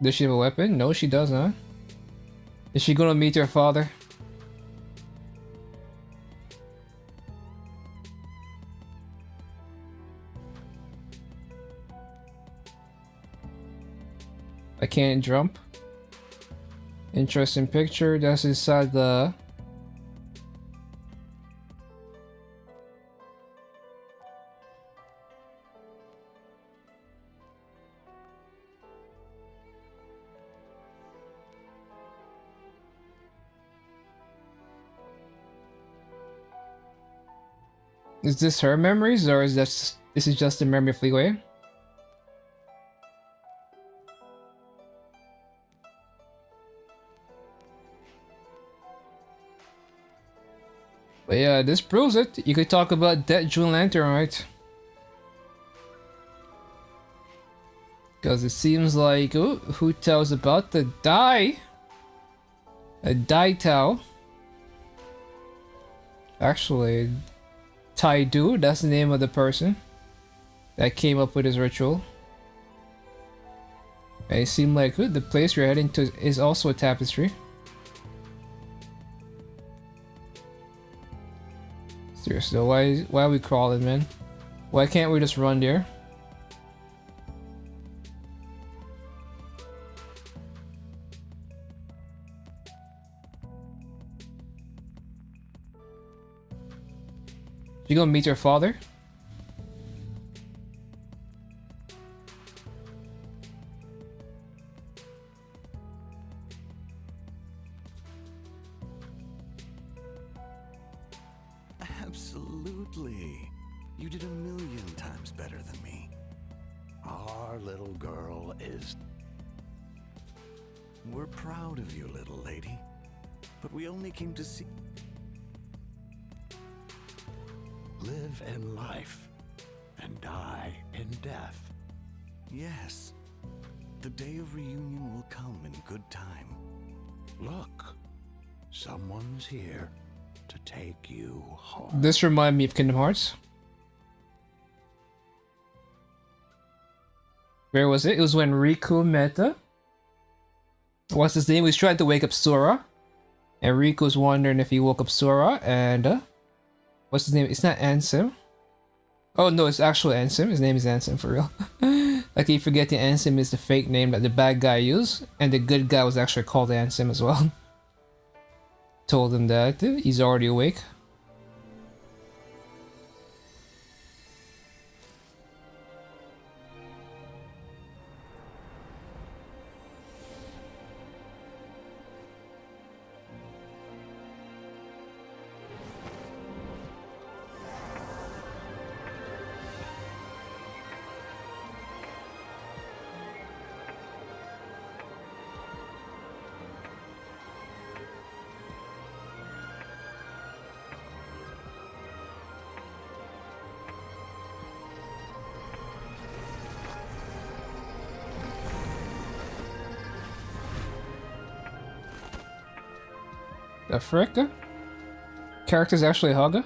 Does she have a weapon? No, she does not. Is she gonna meet her father? I can't jump. Interesting picture. That's inside the... Is this her memories, or is this just the memory of Fleetway? But yeah, this proves it. You could talk about Dead June Lantern, right? Because it seems like, ooh, who tells about the die? A die Tao. Actually, Taidu, that's the name of the person that came up with his ritual. And it seemed like, ooh, the place you're heading to is also a tapestry. Seriously, why are we crawling, man? Why can't we just run there? You gonna meet your father? Absolutely. You did a million times better than me. Our little girl is... We're proud of you, little lady. But we only came to see... Live in life and die in death. Yes, the day of reunion will come in good time. Look, someone's here to take you home. This reminds me of Kingdom Hearts. Where was it? It was when Riku met what's his name? He was trying to wake up Sora. And Riku was wondering if he woke up Sora, and what's his name? It's not Ansem. Oh no, it's actually Ansem. His name is Ansem for real. I keep forgetting Ansem is the fake name that the bad guy used, and the good guy was actually called Ansem as well. Told him that he's already awake. The frick? Character's actually Haga?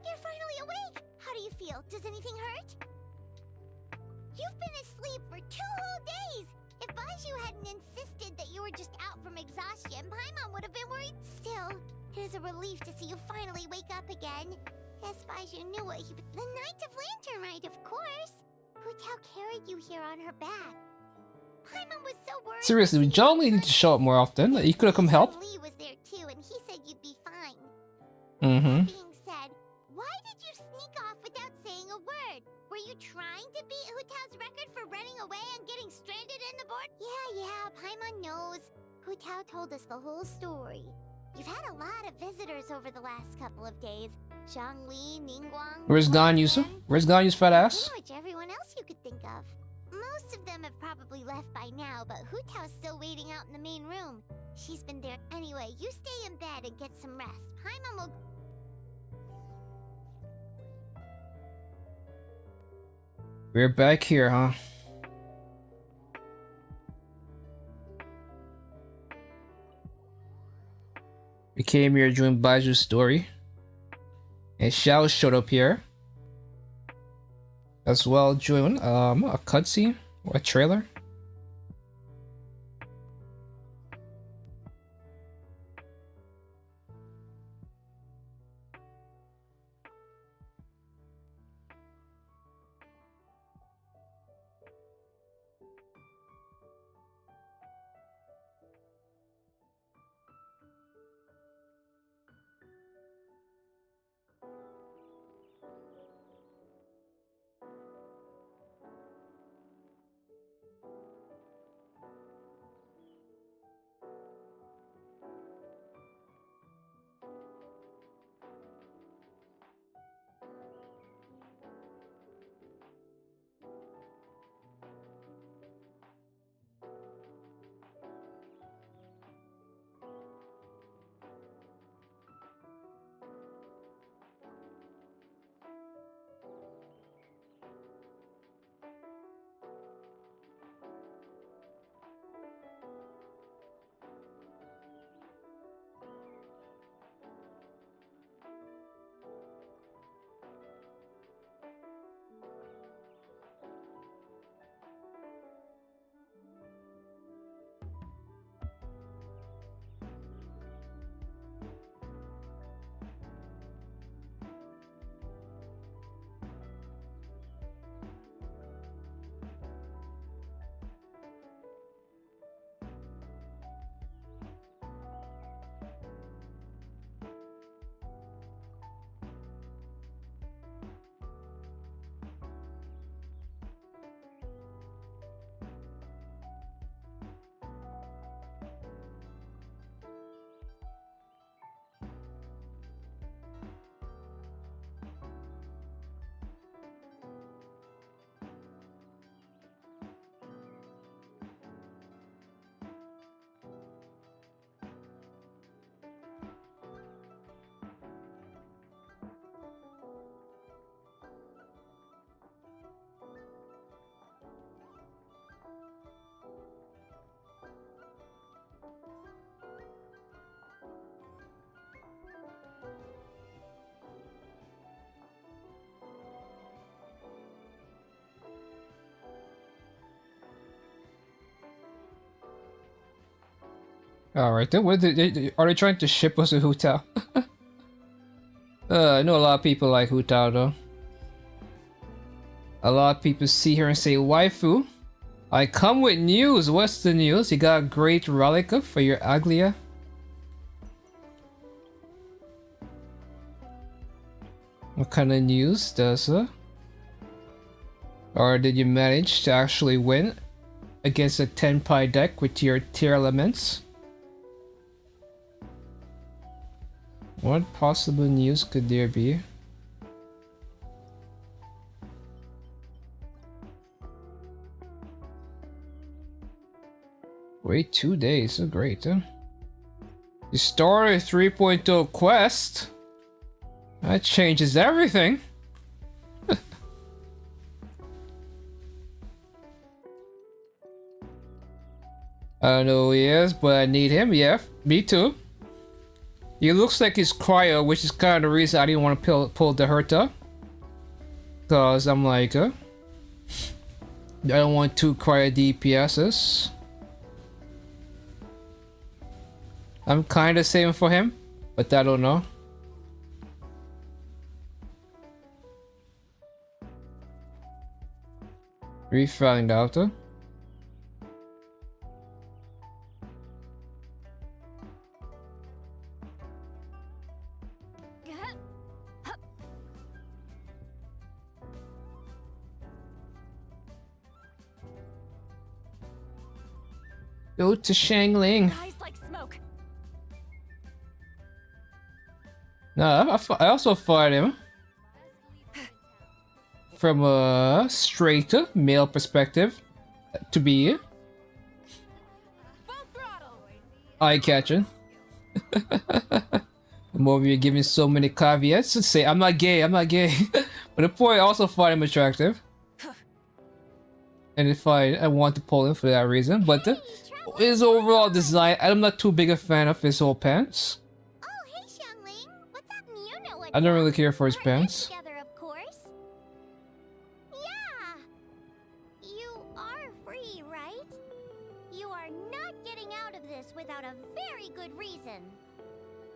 You're finally awake! How do you feel? Does anything hurt? You've been asleep for 2 whole days! If I suppose you hadn't insisted that you were just out from exhaustion, Paimon would have been worried. Still, it is a relief to see you finally wake up again. Despite you knew what he... The Knight of Lantern Rite, of course. Hu Tao carried you here on her back. Paimon was so worried. Seriously, John Lee need to show up more often. He could have come help. Lee was there too, and he said you'd be fine. Mm-hmm. That being said, why did you sneak off without saying a word? Were you trying to beat Hu Tao's record for running away and getting stranded in the board? Yeah, Paimon knows. Hu Tao told us the whole story. You've had a lot of visitors over the last couple of days. Zhongli, Ningguang... Where's Ganyu's? Where's Ganyu's fat ass? Pretty much everyone else you could think of. Most of them have probably left by now, but Hu Tao's still waiting out in the main room. She's been there anyway. You stay in bed and get some rest. Paimon will... We're back here, huh? We came here during Baiju's story. And Xiao showed up here. As well during a cutscene or a trailer. Alright then, what are they trying to ship us a Hu Tao? I know a lot of people like Hu Tao though. A lot of people see her and say, waifu, I come with news. What's the news? You got a great relic up for your Aglia? What kind of news does or did you manage to actually win against a Tenpai deck with your tier elements? What possible news could there be? Wait 2 days, oh great, huh? You started a 3.0 quest? That changes everything! I don't know who he is, but I need him, yeah, me too. He looks like he's cryo, which is kind of the reason I didn't want to pull the Herta. Cause I'm like, I don't want 2 cryo DPSs. I'm kind of saving for him, but I don't know. We find out. Go to Shangling. Rise like smoke. No, I also fight him from a straight male perspective to be Full throttle. eye-catching. The movie you're giving so many caveats to say I'm not gay, but the boy also find him attractive. And if I want to pull him for that reason, but his overall design, I'm not too big a fan of his whole pants. Oh, hey, Xiangling. What's up? You know what's I don't really up. care for his We're in pants. together, of course. Yeah. You are free, right? You are not getting out of this without a very good reason.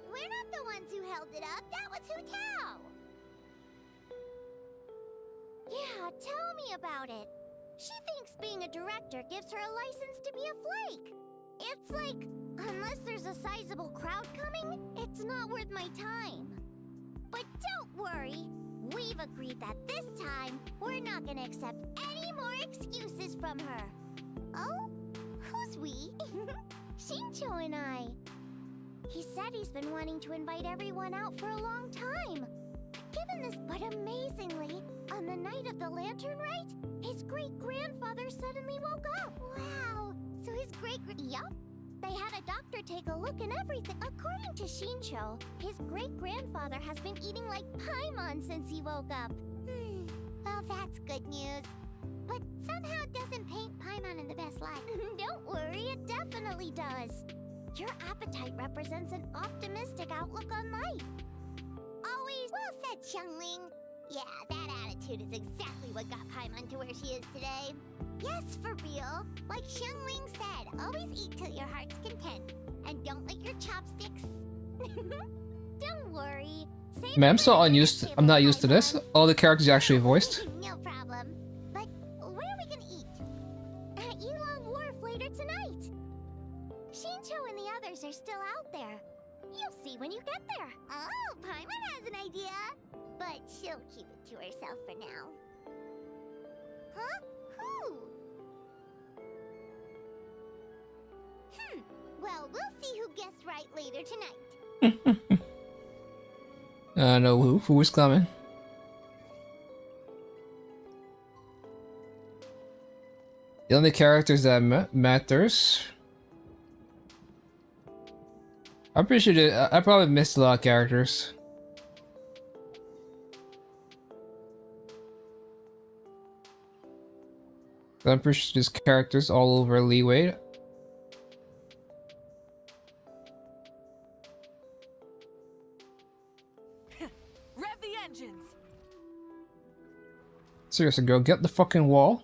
We're not the ones who held it up. That was Hu Tao. Yeah, tell me about it. She thinks being a director gives her a license to be a flake. It's like, unless there's a sizable crowd coming, it's not worth my time. But don't worry, we've agreed that this time, we're not gonna accept any more excuses from her. Oh? Who's we? Shincho and I. He said he's been wanting to invite everyone out for a long time. Given this, but amazingly, on the night of the lantern rite, his great-grandfather suddenly woke up. Wow, so his Yup. They had a doctor take a look and everything. According to Shincho, his great-grandfather has been eating like Paimon since he woke up. Well, that's good news. But somehow doesn't paint Paimon in the best light. Don't worry, it definitely does. Your appetite represents an optimistic outlook on life. Always well said, Xiangling. Yeah, that attitude is exactly what got Paimon to where she is today. Yes, for real. Like Xiangling said, always eat till your heart's content. And don't lick your chopsticks. Don't worry. Man, I'm not used to this. All the characters are actually voiced. No problem. But where are we gonna eat? At Yulong Wharf later tonight. Shincho and the others are still out there. You'll see when you get there. Oh, Paimon has an idea. But she'll keep it to herself for now. Huh? Who? Well, we'll see who guessed right later tonight. I know who is coming. The only characters that matters. I'm pretty sure that I probably missed a lot of characters. I'm pretty sure there's characters all over Leeway. Rev the engines. Seriously, girl, get the fucking wall.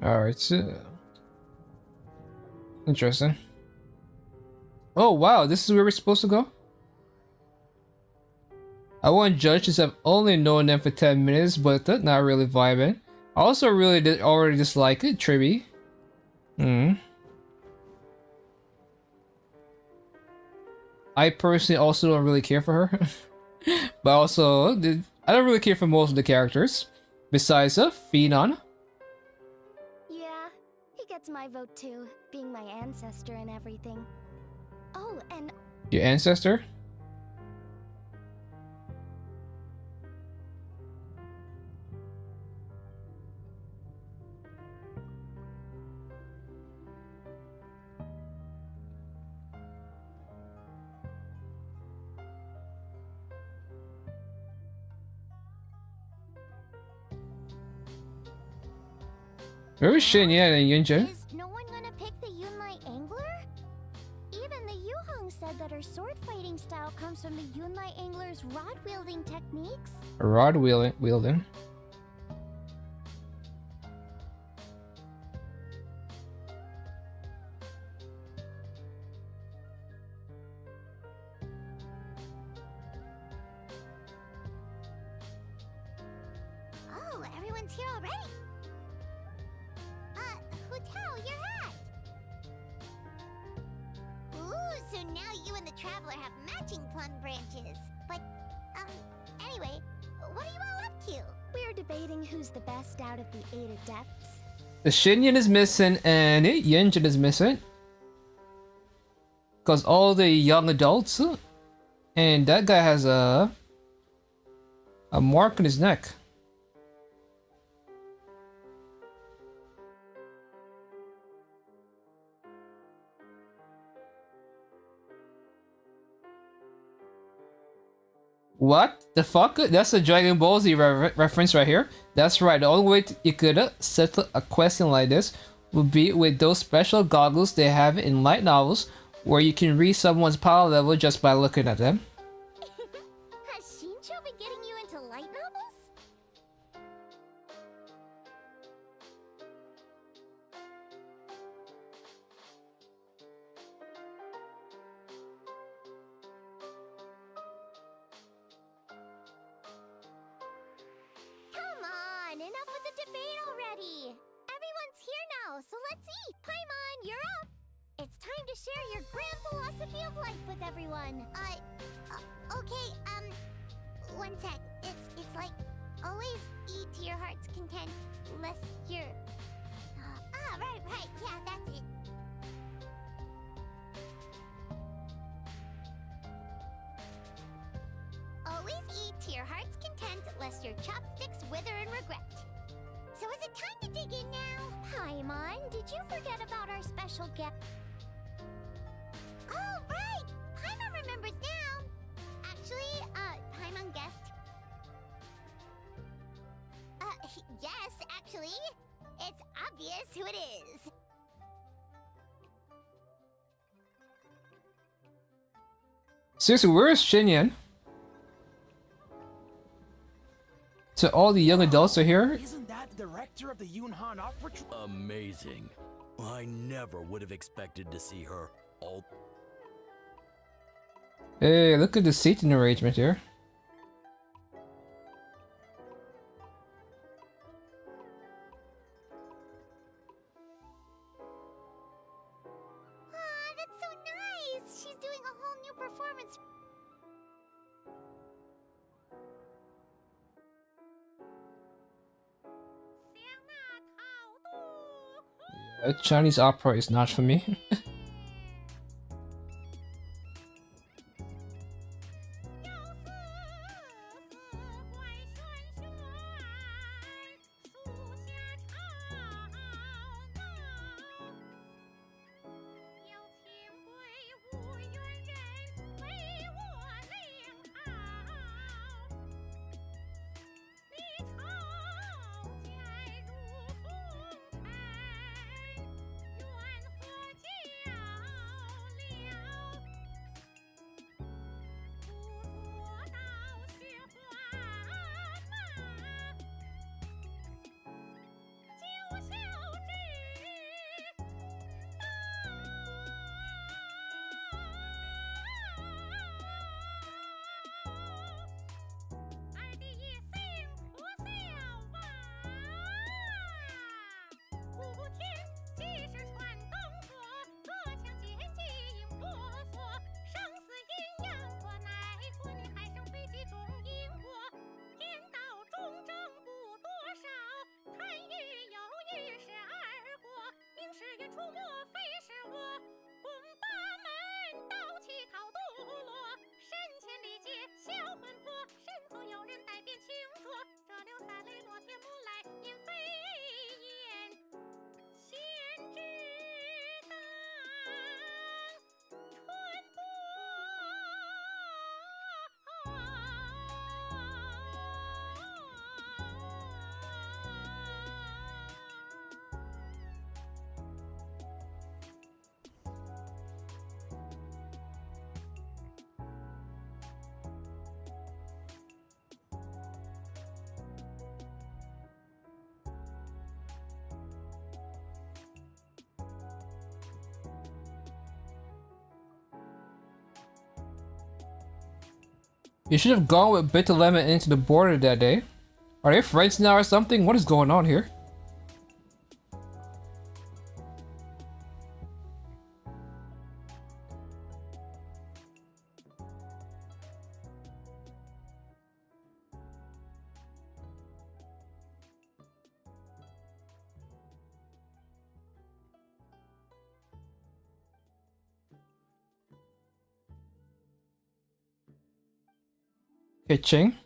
Alright, so... Interesting. Oh wow, this is where we're supposed to go? I won't judge since I've only known them for 10 minutes, but not really vibing. I also really already dislike it, Tribby. I personally also don't really care for her. But also, I don't really care for most of the characters. Besides Phenon. Yeah, he gets my vote too, being my ancestor and everything. Oh, and Your ancestor? Where was Shin Yan and Yunjin? Is no one gonna pick the Yunlai Angler? Even Even the Yuhong said that her sword fighting style comes from the Yunlai Angler's rod wielding techniques. Rod wielding. Oh, everyone's here already. Hotel, your hat. Ooh, so now you and the Traveler have matching plum branches. But, anyway, what are you all up to? We're debating who's the best out of the 8 adepts. The Shinyan is missing and Yunjin is missing. Because all the young adults, and that guy has a mark on his neck. What the fuck? That's a Dragon Ball Z reference right here. That's right. The only way you could settle a question like this would be with those special goggles they have in light novels, where you can read someone's power level just by looking at them. Has Shincho been getting you into light novels? Come on, enough with the debate already. Everyone's here now, so let's eat. Paimon, you're up. It's time to share your grand philosophy of life with everyone. Okay, one sec. It's like, always eat to your heart's content, lest you're... right, yeah, that's it. Always eat to your heart's content, lest your chopsticks wither in regret. So is it time to dig in now? Paimon, did you forget about our special guest? Oh, right! Paimon remembers now! Actually, Paimon guessed. Yes, actually. It's obvious who it is. Seriously, where is Shinyan? So all the young adults are here? Isn't that the director of the Yunhan Opera Troupe? Amazing. I never would have expected to see her all. Hey, look at the seating arrangement here. That's so nice! She's doing a whole new performance. Chinese opera is not for me. You should have gone with Bitter Lemon into the border that day. Are they friends now or something? What is going on here? Okay, Ching.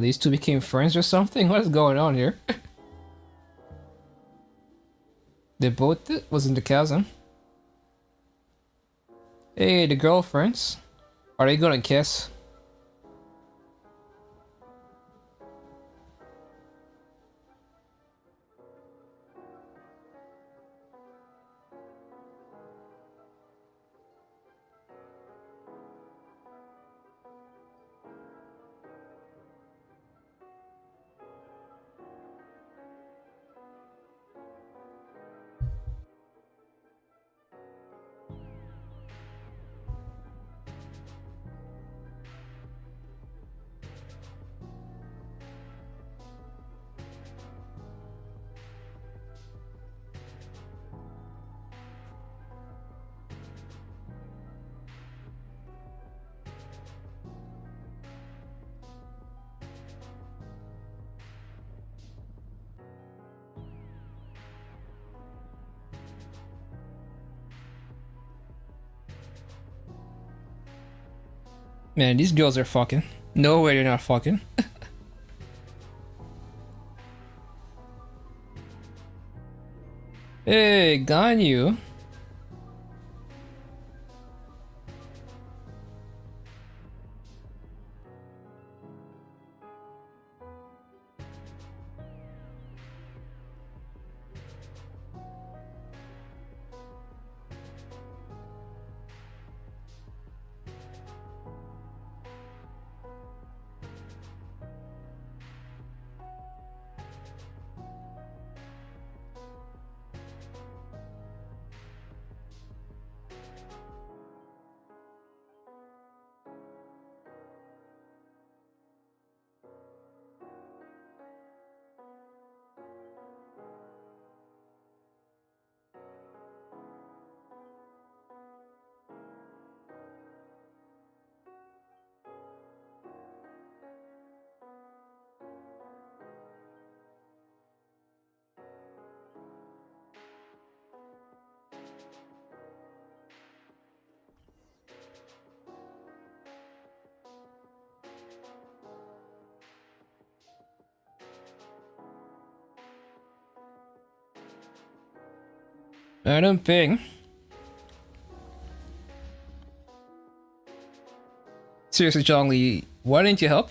These two became friends or something? What is going on here? They both was in the chasm. Hey, the girlfriends. Are they gonna kiss? Man, these girls are fucking. No way they're not fucking. Hey, Ganyu. I don't ping. Seriously, Zhongli, why didn't you help?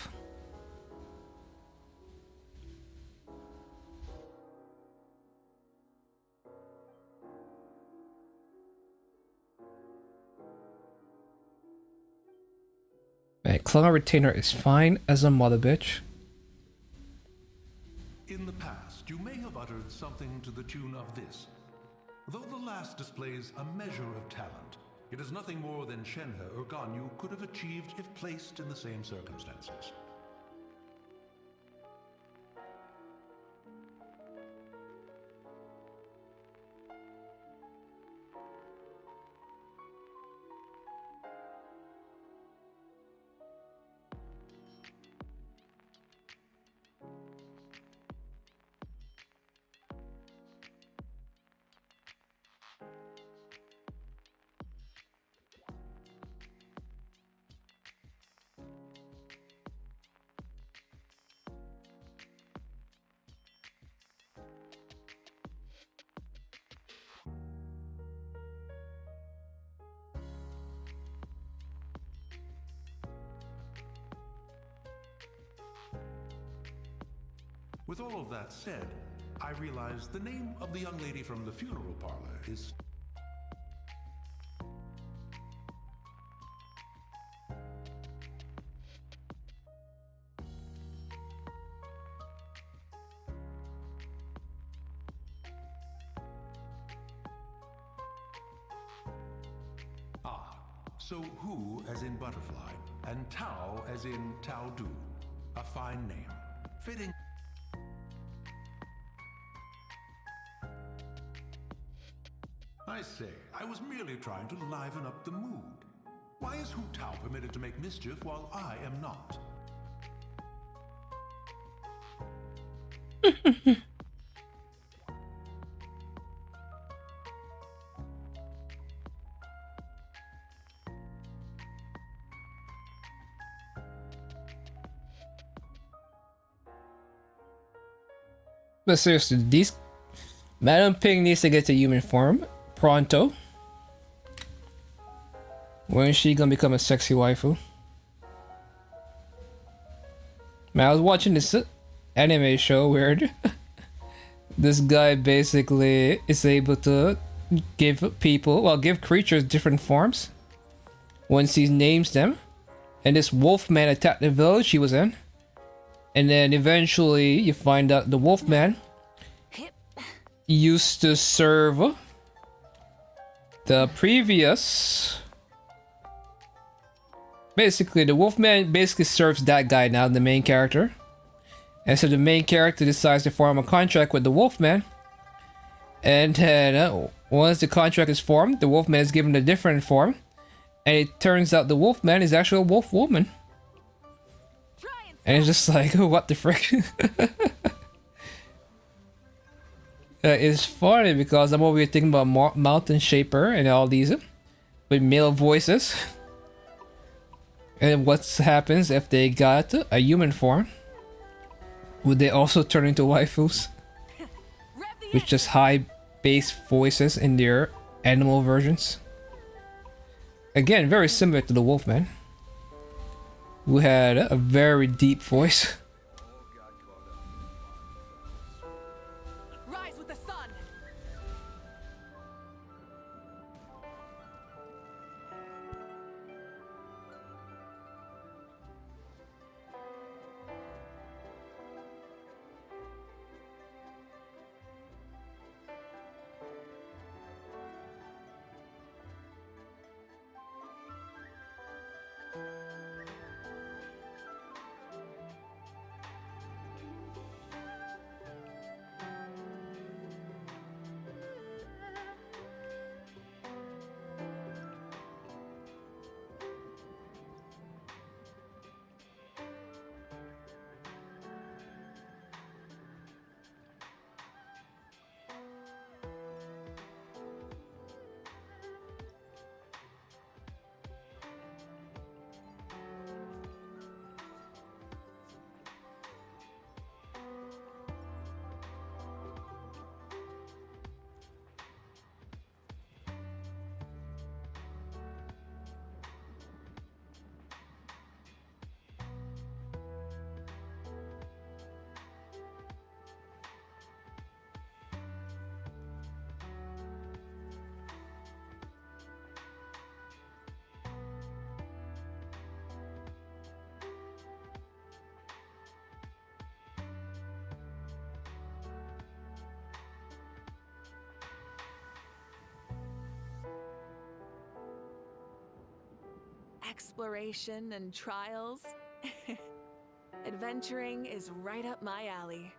Man, Clone Retainer is fine as a mother bitch. In the past, you may have uttered something to the tune of this. Though the last displays a measure of talent, it is nothing more than Shenhe or Ganyu could have achieved if placed in the same circumstances. With all of that said, I realize the name of the young lady from the funeral parlor is... So Hu as in butterfly, and Tao as in Tao Du. A fine name. Fitting. I say, I was merely trying to liven up the mood. Why is Hu Tao permitted to make mischief while I am not? But seriously, these Madam Ping needs to get to human form pronto. When is she gonna become a sexy waifu? Man, I was watching this anime show where this guy basically is able to give people, well, give creatures different forms once he names them. And this wolfman attacked the village he was in. And then eventually you find out the wolfman used to serve the previous... Basically, the wolfman basically serves that guy now, the main character. And so the main character decides to form a contract with the wolfman. And then once the contract is formed, the wolfman is given a different form. And it turns out the wolfman is actually a wolf woman. And it's just like, what the frick? It's funny because I'm over here thinking about Mountain Shaper and all these with male voices. And what happens if they got a human form? Would they also turn into waifus? With just high bass voices in their animal versions? Again, very similar to the Wolfman, who had a very deep voice. Rise with the sun. Exploration and trials. Adventuring is right up my alley.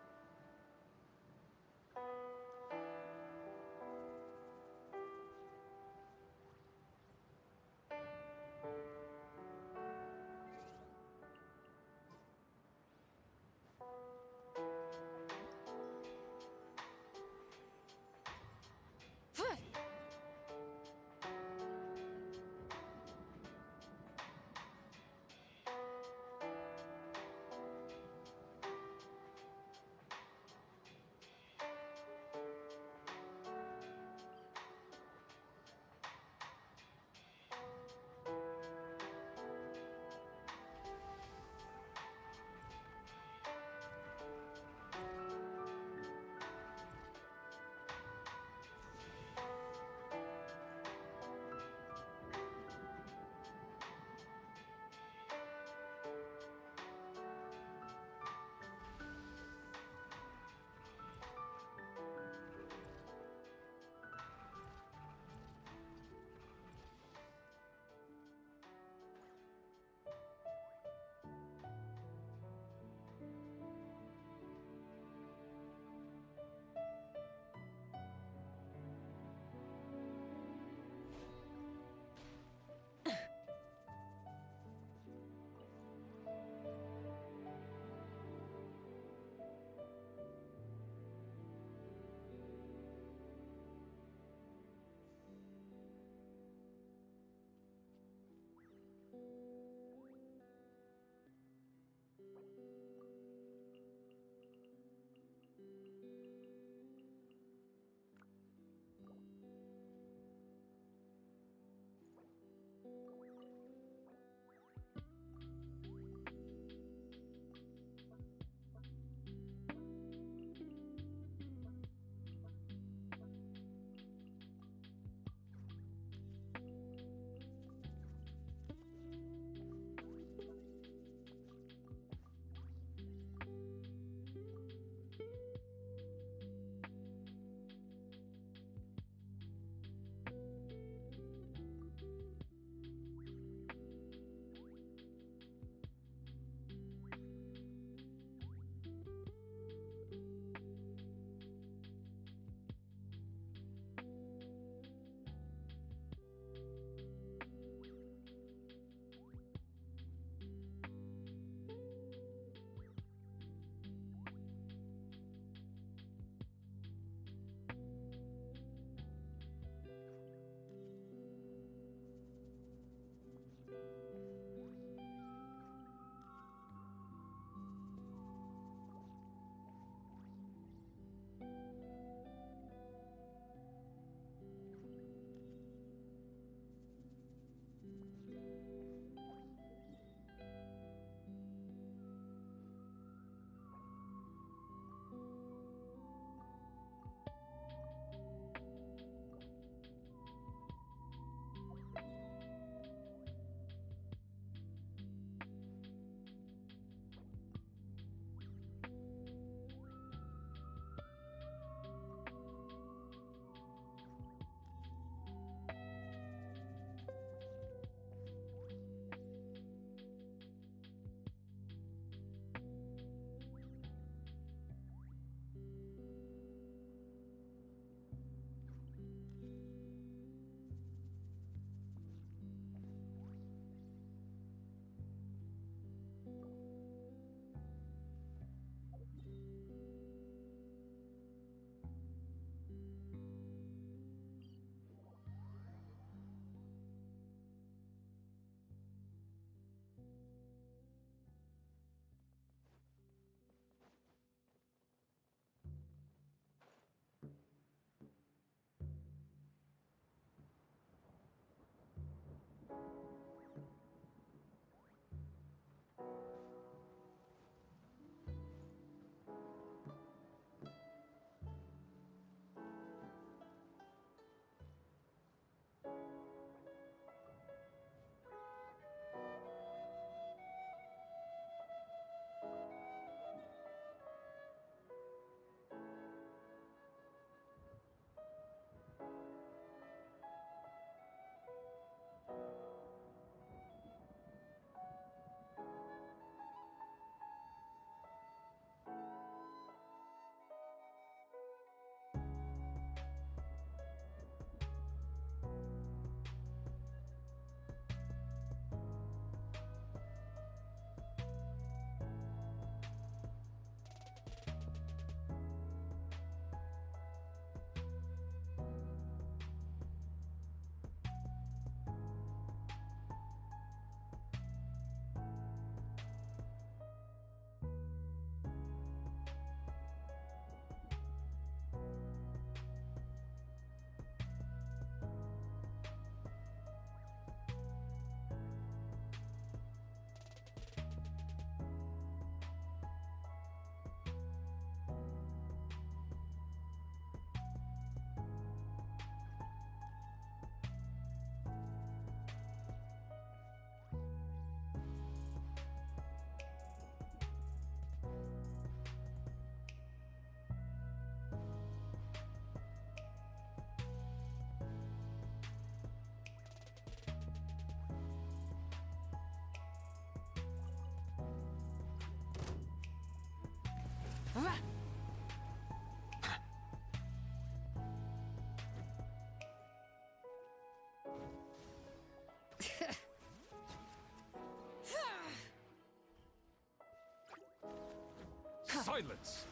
Silence!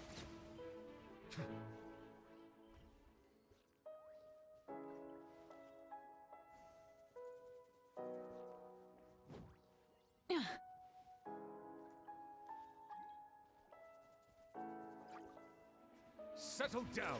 Settle down!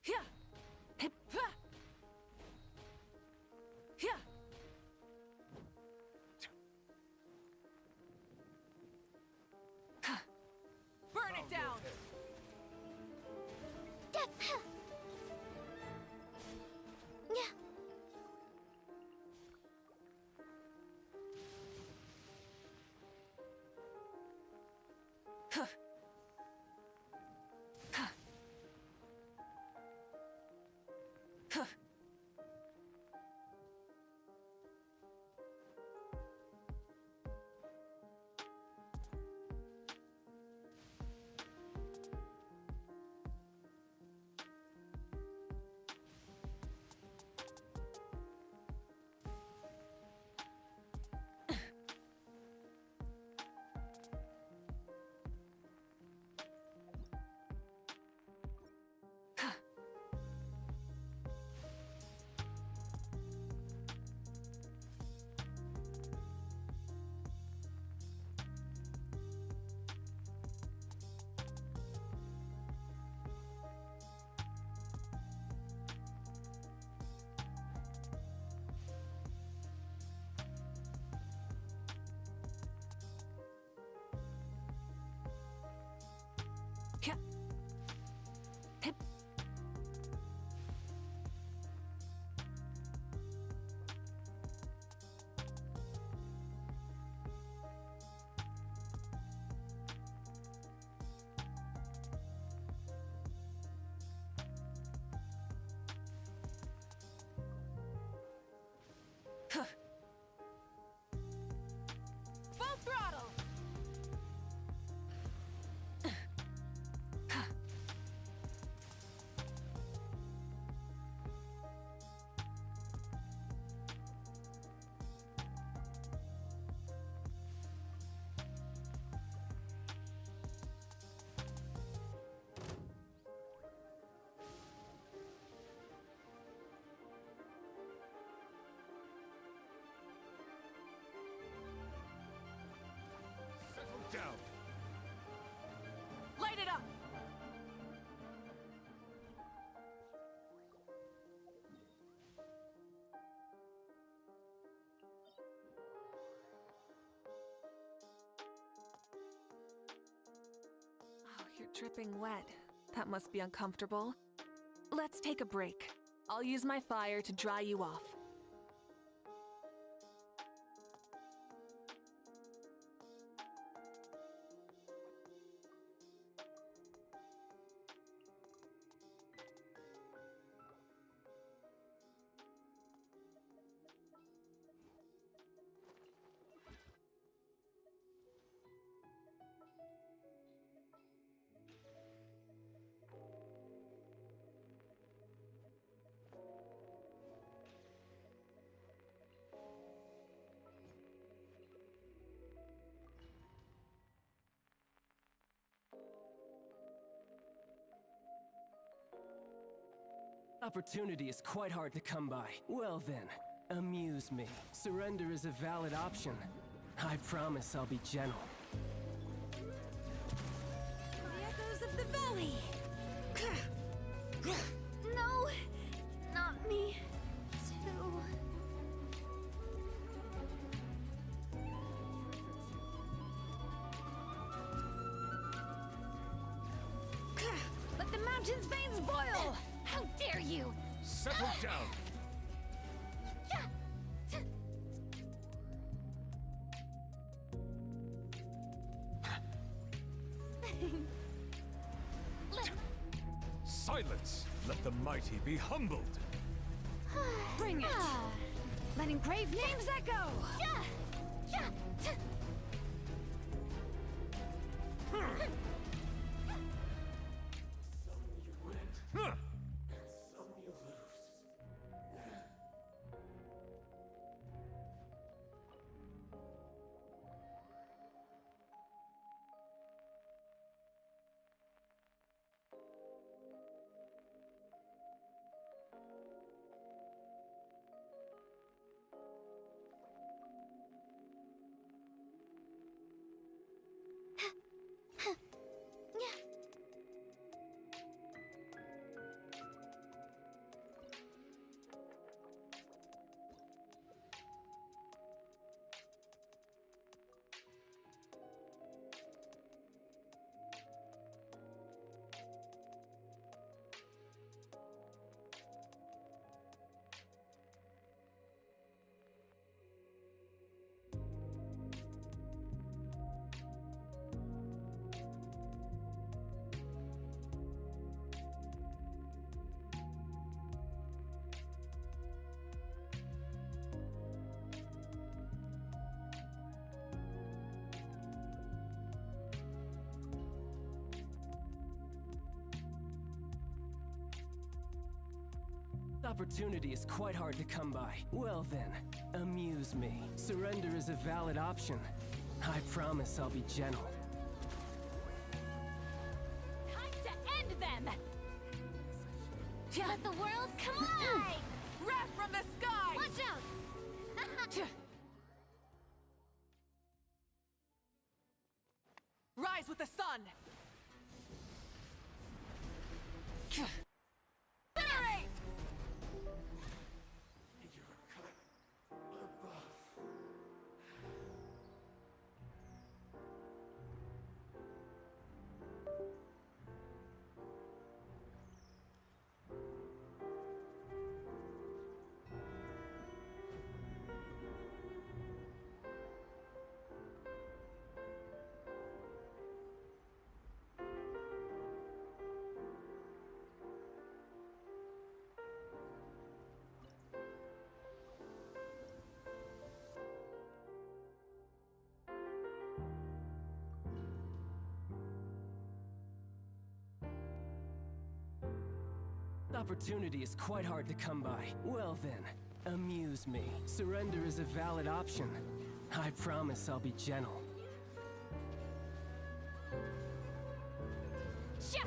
Yeah. Hip. Ha. Yeah. Ha. Burn it down. Yeah. Huh. Huh. Huh. Yeah. Hip. Huh. Full throttle. Settle down! Light it up. Oh, you're dripping wet. That must be uncomfortable. Let's take a break. I'll use my fire to dry you off. Opportunity is quite hard to come by. Well then, amuse me. Surrender is a valid option. I promise I'll be gentle. The echoes of the valley! No! Not me, too. Let the mountain's veins boil! How dare you! Settle down! Silence! Let the mighty be humbled! Bring it! Let engraved names echo! Huh. Opportunity is quite hard to come by. Well then, amuse me. Surrender is a valid option. I promise I'll be gentle. Time to end them! Let the world come alive! Wrath from the sky! Watch out! Rise with the sun! Incinerate! Opportunity is quite hard to come by. Well then, amuse me. Surrender is a valid option. I promise I'll be gentle. Sha!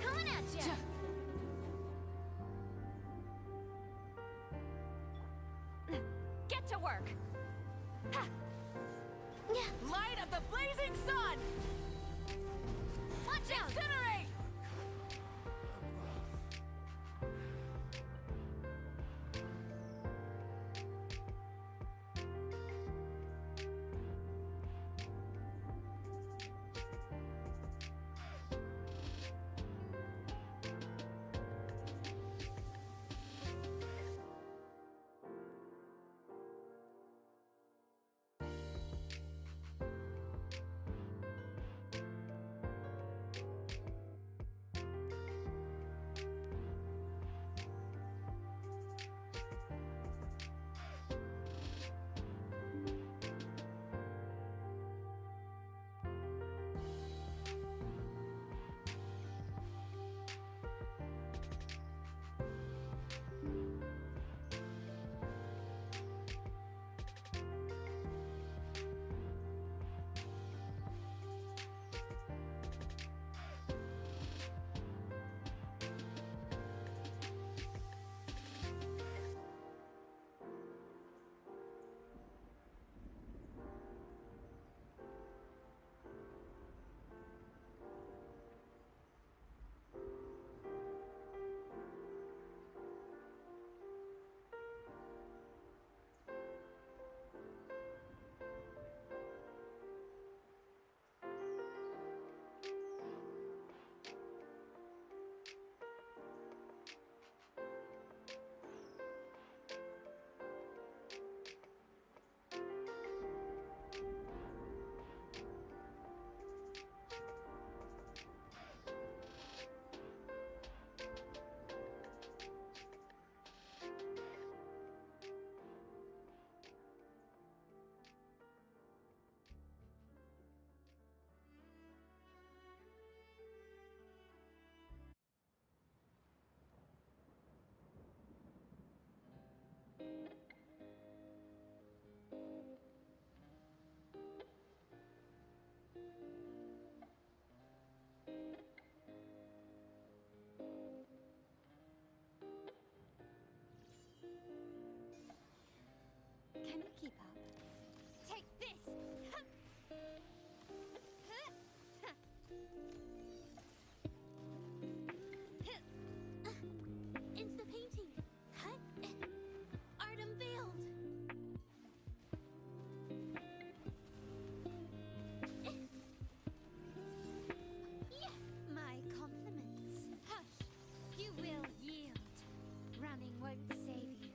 Coming at ya! Get to work! Ha! Light of the blazing sun! Watch out! Incinerate! It's the painting. Cut. Art unveiled. Yes, my compliments. Hush. You will yield. Running won't save you.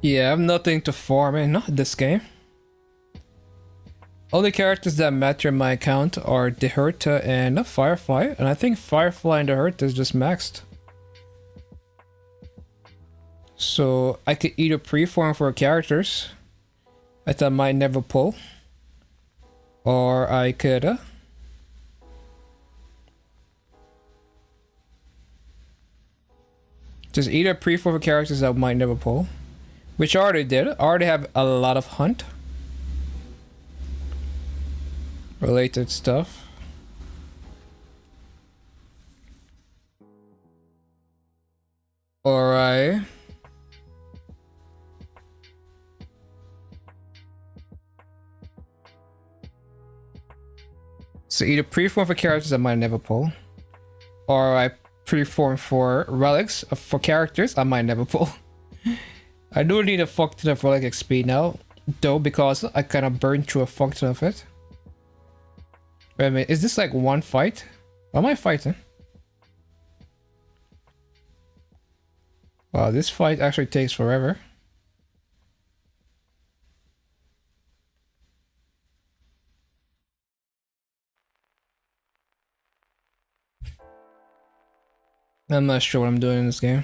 Yeah, I have nothing to farm in this game. Only characters that matter in my account are the Herta and Firefly, and I think Firefly and the Herta is just maxed. So I could either pre-farm for characters that I might never pull, or I could just either pre-farm for characters that I might never pull, which I already did. I already have a lot of hunt related stuff. Alright. So either pre-form for characters I might never pull, or I pre-form for relics for characters I might never pull. I do need a fuck ton of relic XP now, though, because I kind of burned through a fuck ton of it. Wait a minute, is this like one fight? What am I fighting? Wow, this fight actually takes forever. I'm not sure what I'm doing in this game.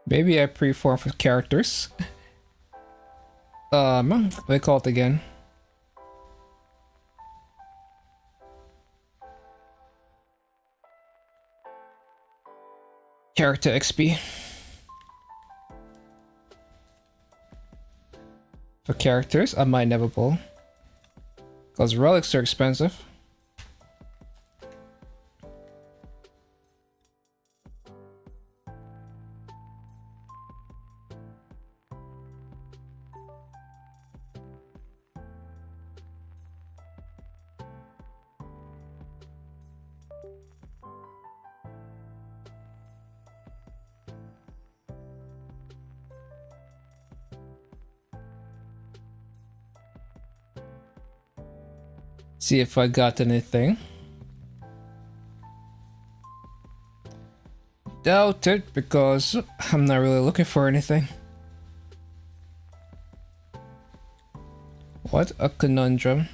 Maybe I pre-form for characters. What do I call it again? Character XP. For characters, I might never pull. Because relics are expensive. See if I got anything. Doubt it, because I'm not really looking for anything. What a conundrum.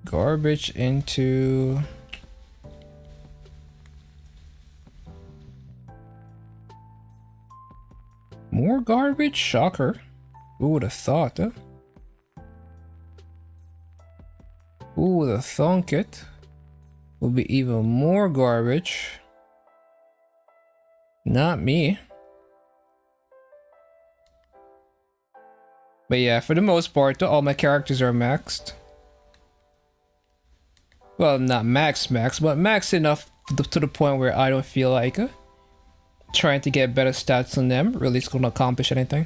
Garbage into... More garbage? Shocker. Who would have thought, huh? Who would have thunk it? Would be even more garbage. Not me. But yeah, for the most part, all my characters are maxed. Well, not max, but max enough to the point where I don't feel like trying to get better stats on them really is gonna accomplish anything.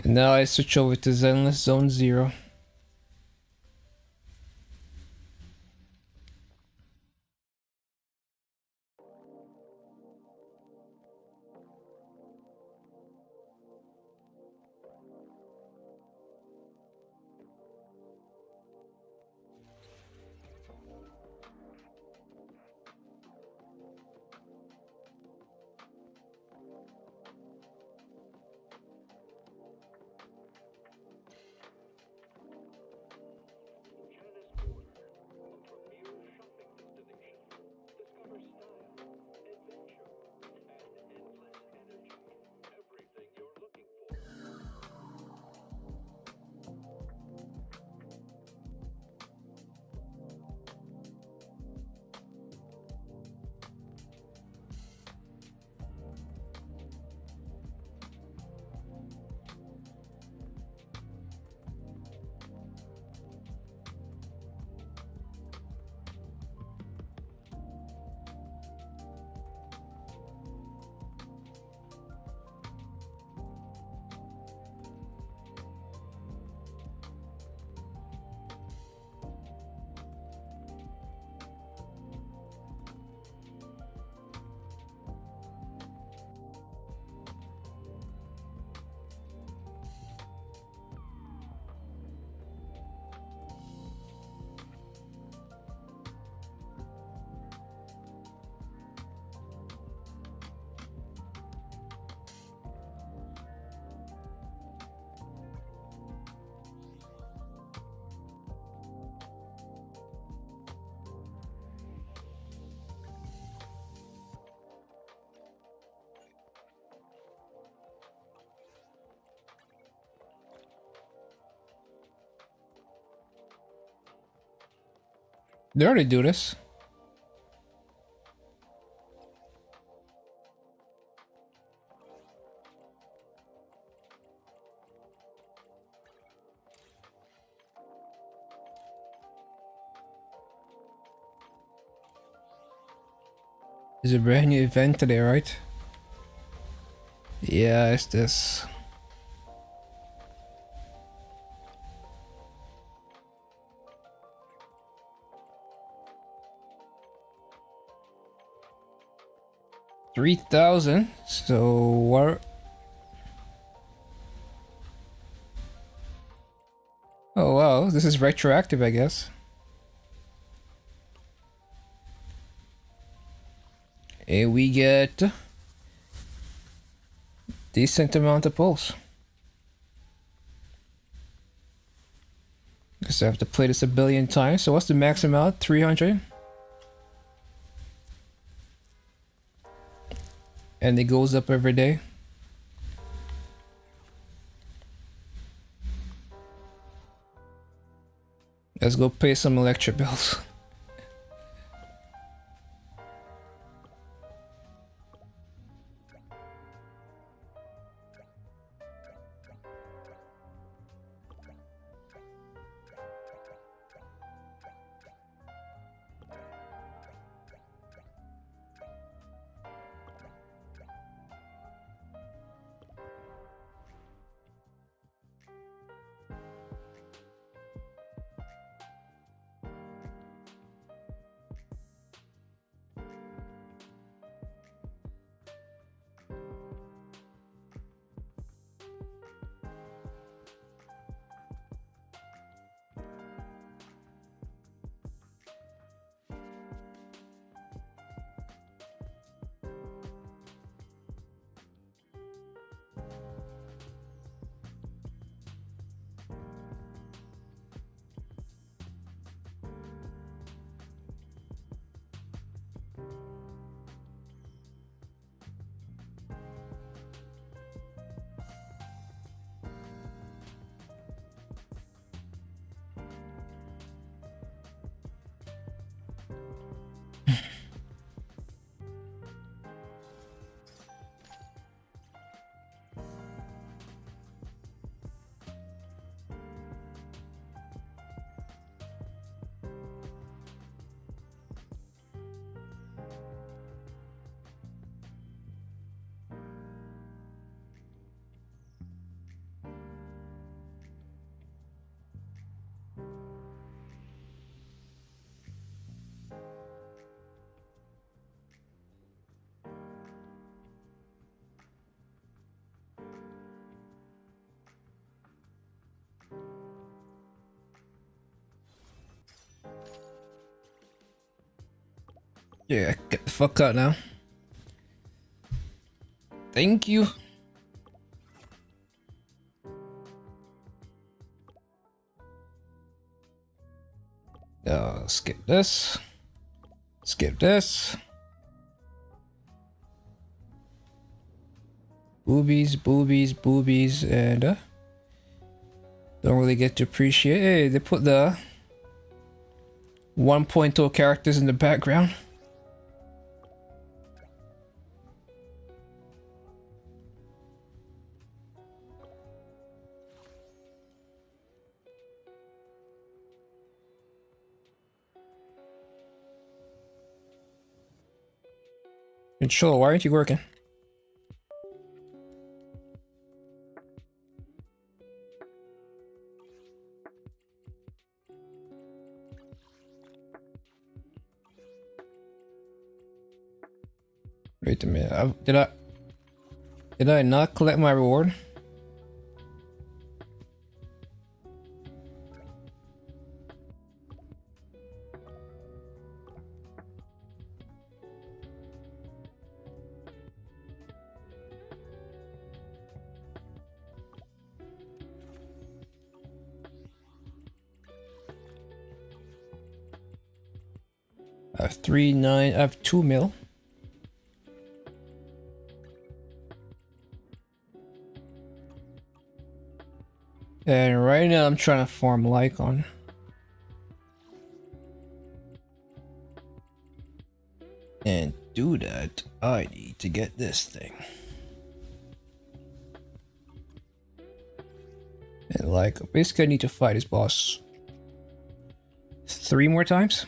And now I switch over to Zenless Zone 0. They already do this. There's a brand new event today, right? Yeah, it's this. $3,000. So what? Oh wow, this is retroactive, I guess. And we get decent amount of pulls. Guess I have to play this a billion times. So what's the max amount? 300. And it goes up every day. Let's go pay some electric bills. Yeah, get the fuck out now. Thank you. Skip this. Skip this. Boobies, boobies, boobies, and don't really get to appreciate. Hey, they put the 1.0 characters in the background. Control, why aren't you working? Wait a minute. Did I not collect my reward? I have 3.9. I have 2 mil. And right now I'm trying to farm Lycon. And do that, I need to get this thing. And like, basically I need to fight this boss 3 more times.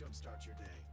jumpstart your day.